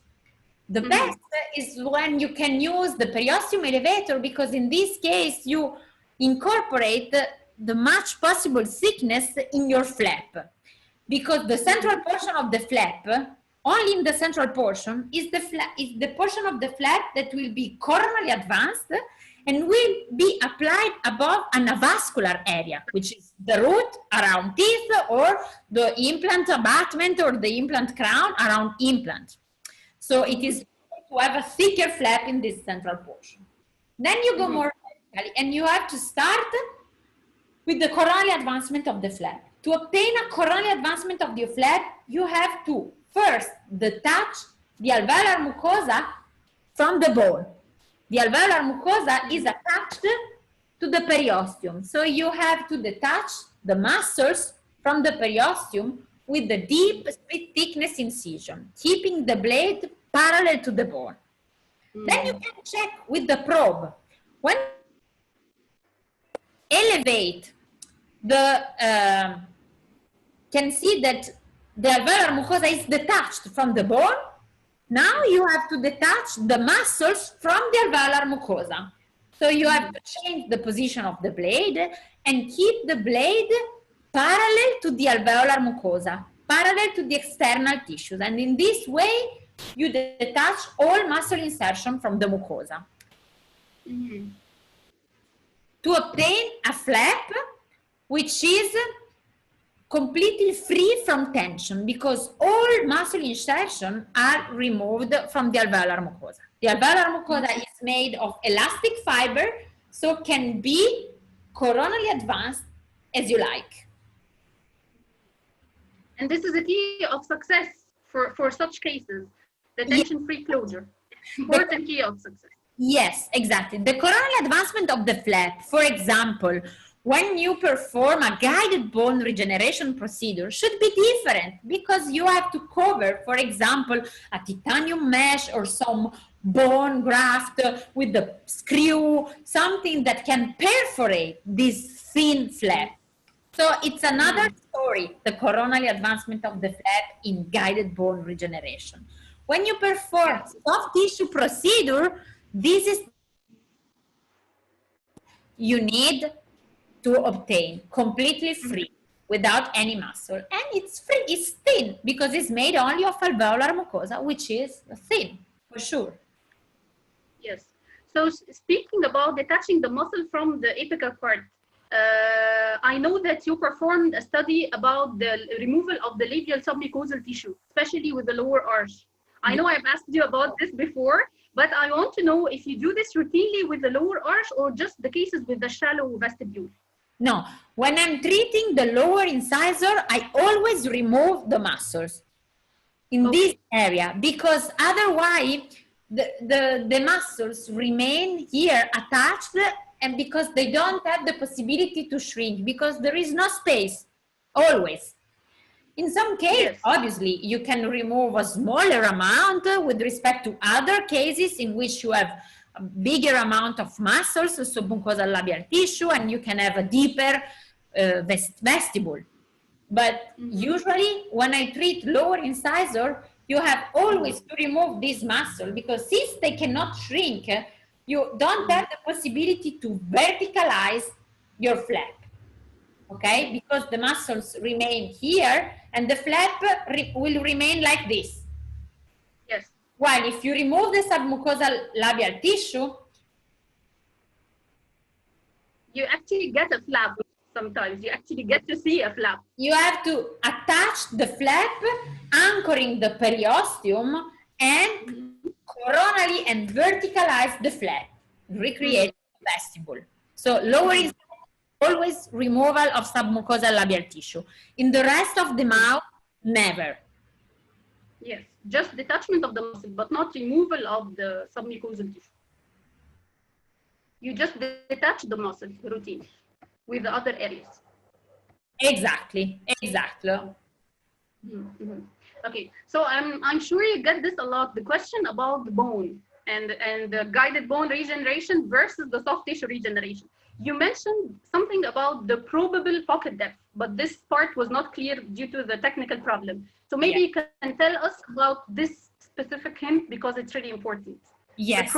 The best is when you can use the periosteum elevator, because in this case you incorporate the much possible thickness in your flap, because the central portion of the flap, only in the central portion, is the portion of the flap that will be coronally advanced and will be applied above an avascular area, which is the root around teeth, or the implant abutment or the implant crown around implant. So it is to have a thicker flap in this central portion. Then you go more vertically, and you have to start with the coronary advancement of the flap. To obtain a coronary advancement of your flap, you have to first detach the alveolar mucosa from the bone. The alveolar mucosa is attached to the periosteum. So you have to detach the muscles from the periosteum with the deep split thickness incision, keeping the blade parallel to the bone. Then you can check with the probe. When you elevate the, can see that the alveolar mucosa is detached from the bone. Now you have to detach the muscles from the alveolar mucosa. So you have to change the position of the blade and keep the blade parallel to the alveolar mucosa, parallel to the external tissues. And in this way, you detach all muscle insertion from the mucosa. To obtain a flap which is completely free from tension, because all muscle insertion are removed from the alveolar mucosa. The alveolar mucosa is made of elastic fiber, so can be coronally advanced as you like. And this is a key of success for such cases, the tension-free closure. Important key of success. Yes, exactly. The coronary advancement of the flap, for example, when you perform a guided bone regeneration procedure, should be different, because you have to cover, for example, a titanium mesh or some bone graft with the screw, something that can perforate this thin flap. So it's another story, the coronary advancement of the flap in guided bone regeneration. When you perform soft tissue procedure, this is you need to obtain completely free, without any muscle, and it's free, it's thin, because it's made only of alveolar mucosa, which is thin for sure. Yes. So speaking about detaching the muscle from the apical part, I know that you performed a study about the removal of the labial submucosal tissue, especially with the lower arch. I know I've asked you about this before, but I want to know if you do this routinely with the lower arch or just the cases with the shallow vestibule. No, when I'm treating the lower incisor, I always remove the muscles in this area, because otherwise the muscles remain here attached, and because they don't have the possibility to shrink, because there is no space always. In some cases, obviously, you can remove a smaller amount with respect to other cases in which you have a bigger amount of muscles, submucosal labial tissue, and you can have a deeper vestibule. But usually, when I treat lower incisor, you have always to remove this muscle, because since they cannot shrink, you don't have the possibility to verticalize your flap. Okay, because the muscles remain here and the flap will remain like this. Yes. While if you remove the submucosal labial tissue, you actually get a flap sometimes. You actually get to see a flap. You have to attach the flap, anchoring the periosteum, and coronally and verticalize the flap, recreate the vestibule. So lower is always removal of submucosal labial tissue. In the rest of the mouth, never. Yes, just detachment of the muscle, but not removal of the submucosal tissue. You just detach the muscle routine with the other areas. Exactly, exactly. Okay, so I'm sure you get this a lot, the question about the bone and the guided bone regeneration versus the soft tissue regeneration. You mentioned something about the probable pocket depth, but this part was not clear due to the technical problem. So maybe you can tell us about this specific hint because it's really important. Yes,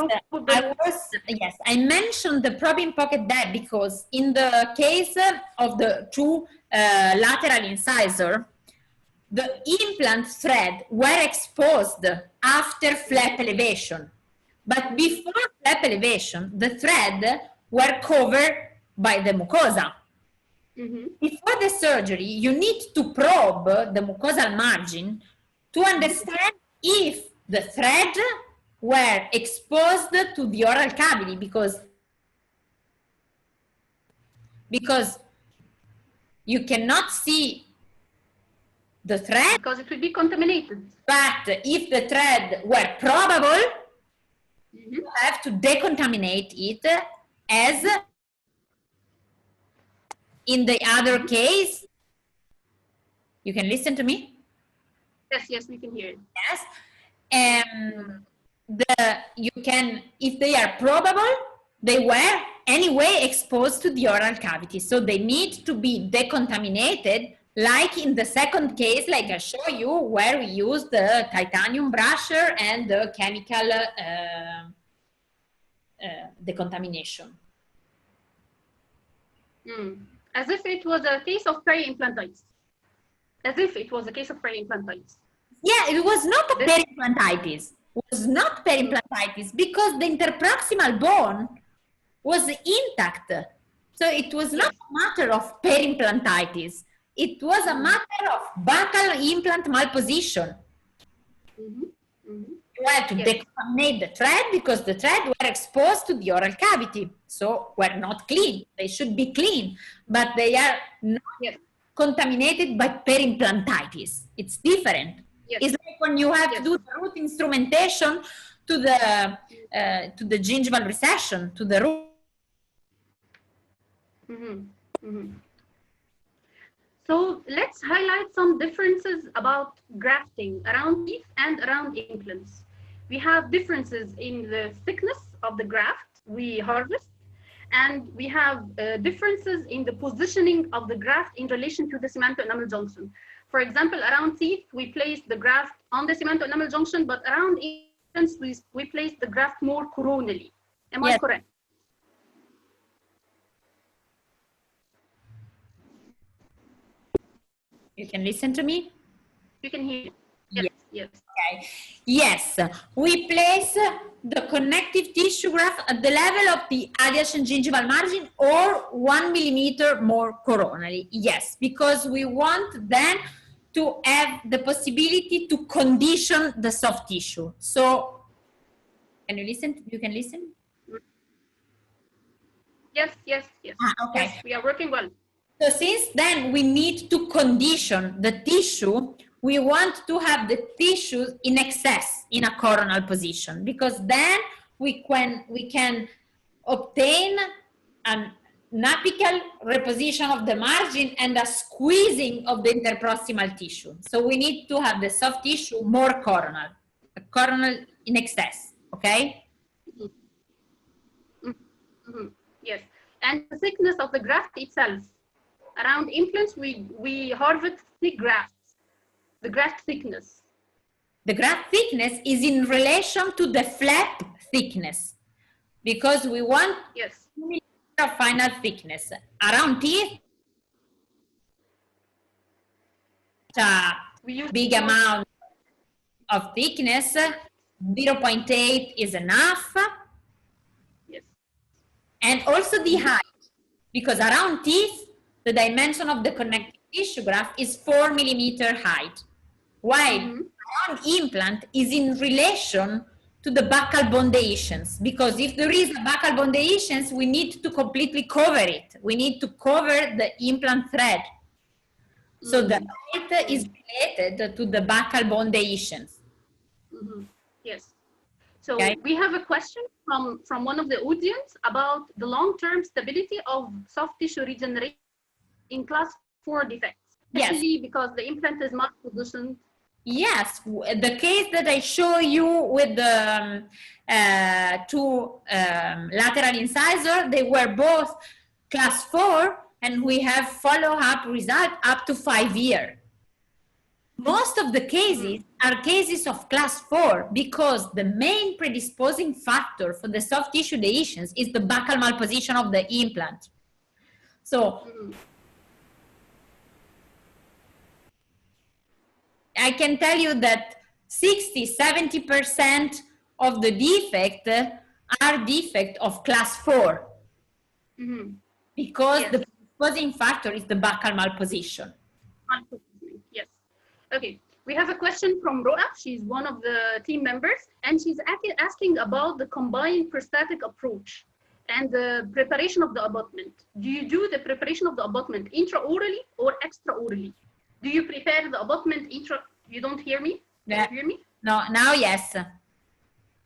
I mentioned the probing pocket depth because in the case of the two lateral incisor, the implant thread were exposed after flap elevation. But before flap elevation, the thread were covered by the mucosa. Before the surgery, you need to probe the mucosal margin to understand if the thread were exposed to the oral cavity because you cannot see the thread because it will be contaminated. But if the thread were probable, you have to decontaminate it as in the other case. You can listen to me? Yes, we can hear it. Yes. You can, if they are probable, they were anyway exposed to the oral cavity. So they need to be decontaminated, like in the second case, like I show you, where we use the titanium brusher and the chemical decontamination. As if it was a case of peri-implantitis. As if it was a case of peri-implantitis. Yeah, it was not a peri-implantitis. It was not peri-implantitis because the interproximal bone was intact. So it was not a matter of peri-implantitis. It was a matter of buccal implant malposition. You had to decontaminate the thread because the thread were exposed to the oral cavity. So were not clean. They should be clean, but they are not contaminated by peri-implantitis. It's different. It's like when you have to do the root instrumentation to the gingival recession, to the root. So let's highlight some differences about grafting around teeth and around implants. We have differences in the thickness of the graft we harvest, and we have differences in the positioning of the graft in relation to the cemento-enamel junction. For example, around teeth, we place the graft on the cemento-enamel junction, but around implants, we place the graft more coronally. Am I correct? You can listen to me? You can hear. Yes. Okay. Yes, we place the connective tissue graft at the level of the adjacent gingival margin or 1 millimeter more coronally. Yes, because we want then to have the possibility to condition the soft tissue. So, can you listen? You can listen? Yes. Okay. Yes, we are working well. So since then we need to condition the tissue, we want to have the tissues in excess in a coronal position, because then we can obtain an apical reposition of the margin and a squeezing of the interproximal tissue. So we need to have the soft tissue more coronal, a coronal in excess, okay? Yes, and the thickness of the graft itself. Around implants, we harvest thick grafts. The graft thickness. The graft thickness is in relation to the flap thickness, because we want final thickness. Around teeth, we use big amount of thickness. 0.8 is enough. Yes. And also the height, because around teeth, the dimension of the connective tissue graft is 4 millimeter height, while around implant is in relation to the buccal bone dehiscence, because if there is a buccal bone dehiscence, we need to completely cover it. We need to cover the implant thread. So the height is related to the buccal bone dehiscence. Yes. So we have a question from one of the audience about the long-term stability of soft tissue regeneration in class 4 defects, especially because the implant is not positioned. Yes, the case that I show you with the two lateral incisor, they were both class 4, and we have follow-up result up to 5 years. Most of the cases are cases of class 4 because the main predisposing factor for the soft tissue dehiscence is the buccal malposition of the implant. So I can tell you that 60–70% of the defect are defect of class 4 because the predisposing factor is the buccal malposition. Yes. Okay. We have a question from Roa. She's one of the team members, and she's asking about the combined prosthetic approach and the preparation of the abutment. Do you do the preparation of the abutment intraorally or extraorally? Do you prepare the abutment You don't hear me? Yeah. Do you hear me? No, now yes.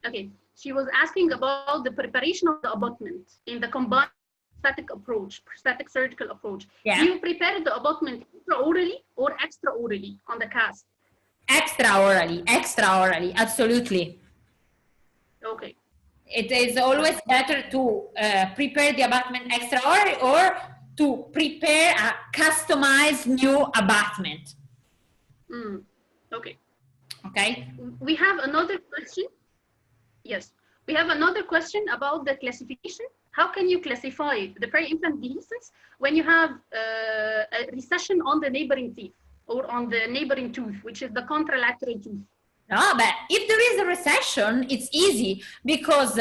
Okay. She was asking about the preparation of the abutment in the combined prosthetic approach, prosthetic surgical approach. Yeah. Do you prepare the abutment intraorally or extraorally on the cast? Extraorally, absolutely. Okay. It is always better to prepare the abutment extraorally or to prepare a customized new abutment. Okay. Okay. We have another question. Yes. We have another question about the classification. How can you classify the peri-implant dehiscence when you have a recession on the neighboring teeth or on the neighboring tooth, which is the contralateral tooth? No, but if there is a recession, it's easy because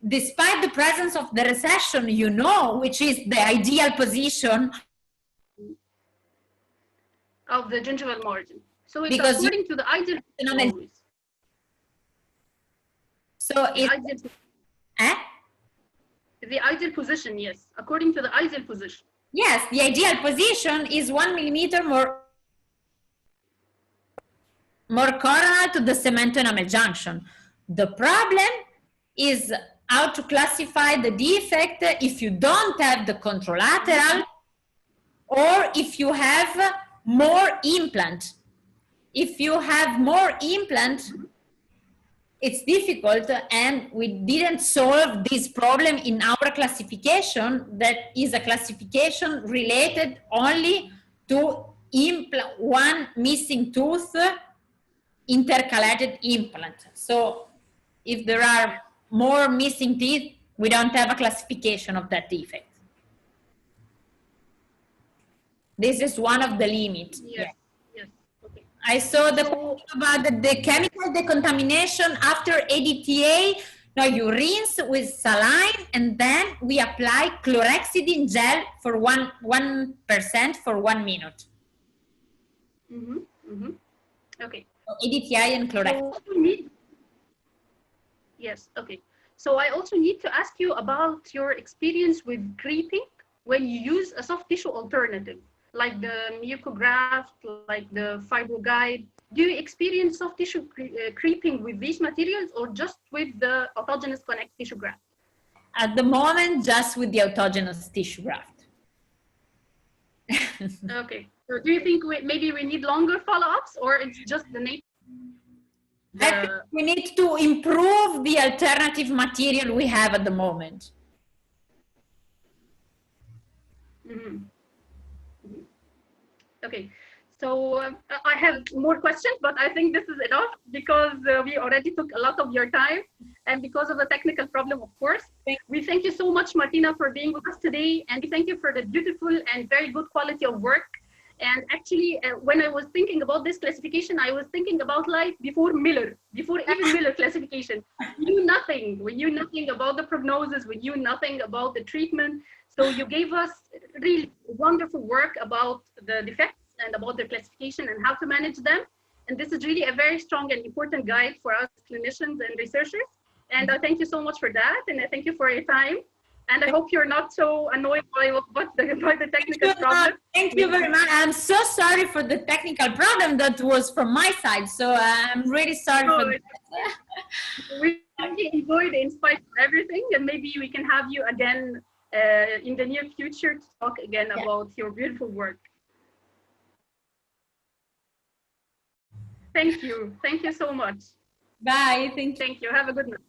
despite the presence of the recession, you know which is the ideal position of the gingival margin. So it's because according to the ideal position. So the ideal position, yes, according to the ideal position. Yes, the ideal position is 1 millimeter more coronal to the cemento-enamel junction. The problem is how to classify the defect if you don't have the contralateral or if you have more implant. If you have more implant, it's difficult, and we didn't solve this problem in our classification. That is a classification related only to one missing tooth intercalated implant. So if there are more missing teeth, we don't have a classification of that defect. This is one of the limits. Yes. Yes. Okay. I saw the point about the chemical decontamination after ADTA. Now you rinse with saline and then we apply chlorhexidine gel for 1% for 1 minute. Okay. So ADTA and chlorhexidine. Yes, okay. So I also need to ask you about your experience with creeping when you use a soft tissue alternative, like the mucograft, like the fibroguide. Do you experience soft tissue creeping with these materials or just with the autogenous connect tissue graft? At the moment, just with the autogenous tissue graft. Okay. So do you think maybe we need longer follow-ups, or it's just the nature? I think we need to improve the alternative material we have at the moment. Okay. So I have more questions, but I think this is enough because we already took a lot of your time, and because of the technical problem, of course. We thank you so much, Martina, for being with us today, and we thank you for the beautiful and very good quality of work. And actually, when I was thinking about this classification, I was thinking about life before Miller, before even Miller classification. We knew nothing. We knew nothing about the prognosis. We knew nothing about the treatment. So you gave us really wonderful work about the defects and about their classification and how to manage them. And this is really a very strong and important guide for us clinicians and researchers. And I thank you so much for that. And I thank you for your time. And I hope you're not so annoyed by the technical problem. Thank you very much. I'm so sorry for the technical problem that was from my side. So I'm really sorry for that. We really enjoyed in spite of everything. And maybe we can have you again in the near future to talk again about your beautiful work. Thank you. Thank you so much. Bye. Thank you. Have a good night.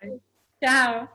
Bye-bye. Ciao.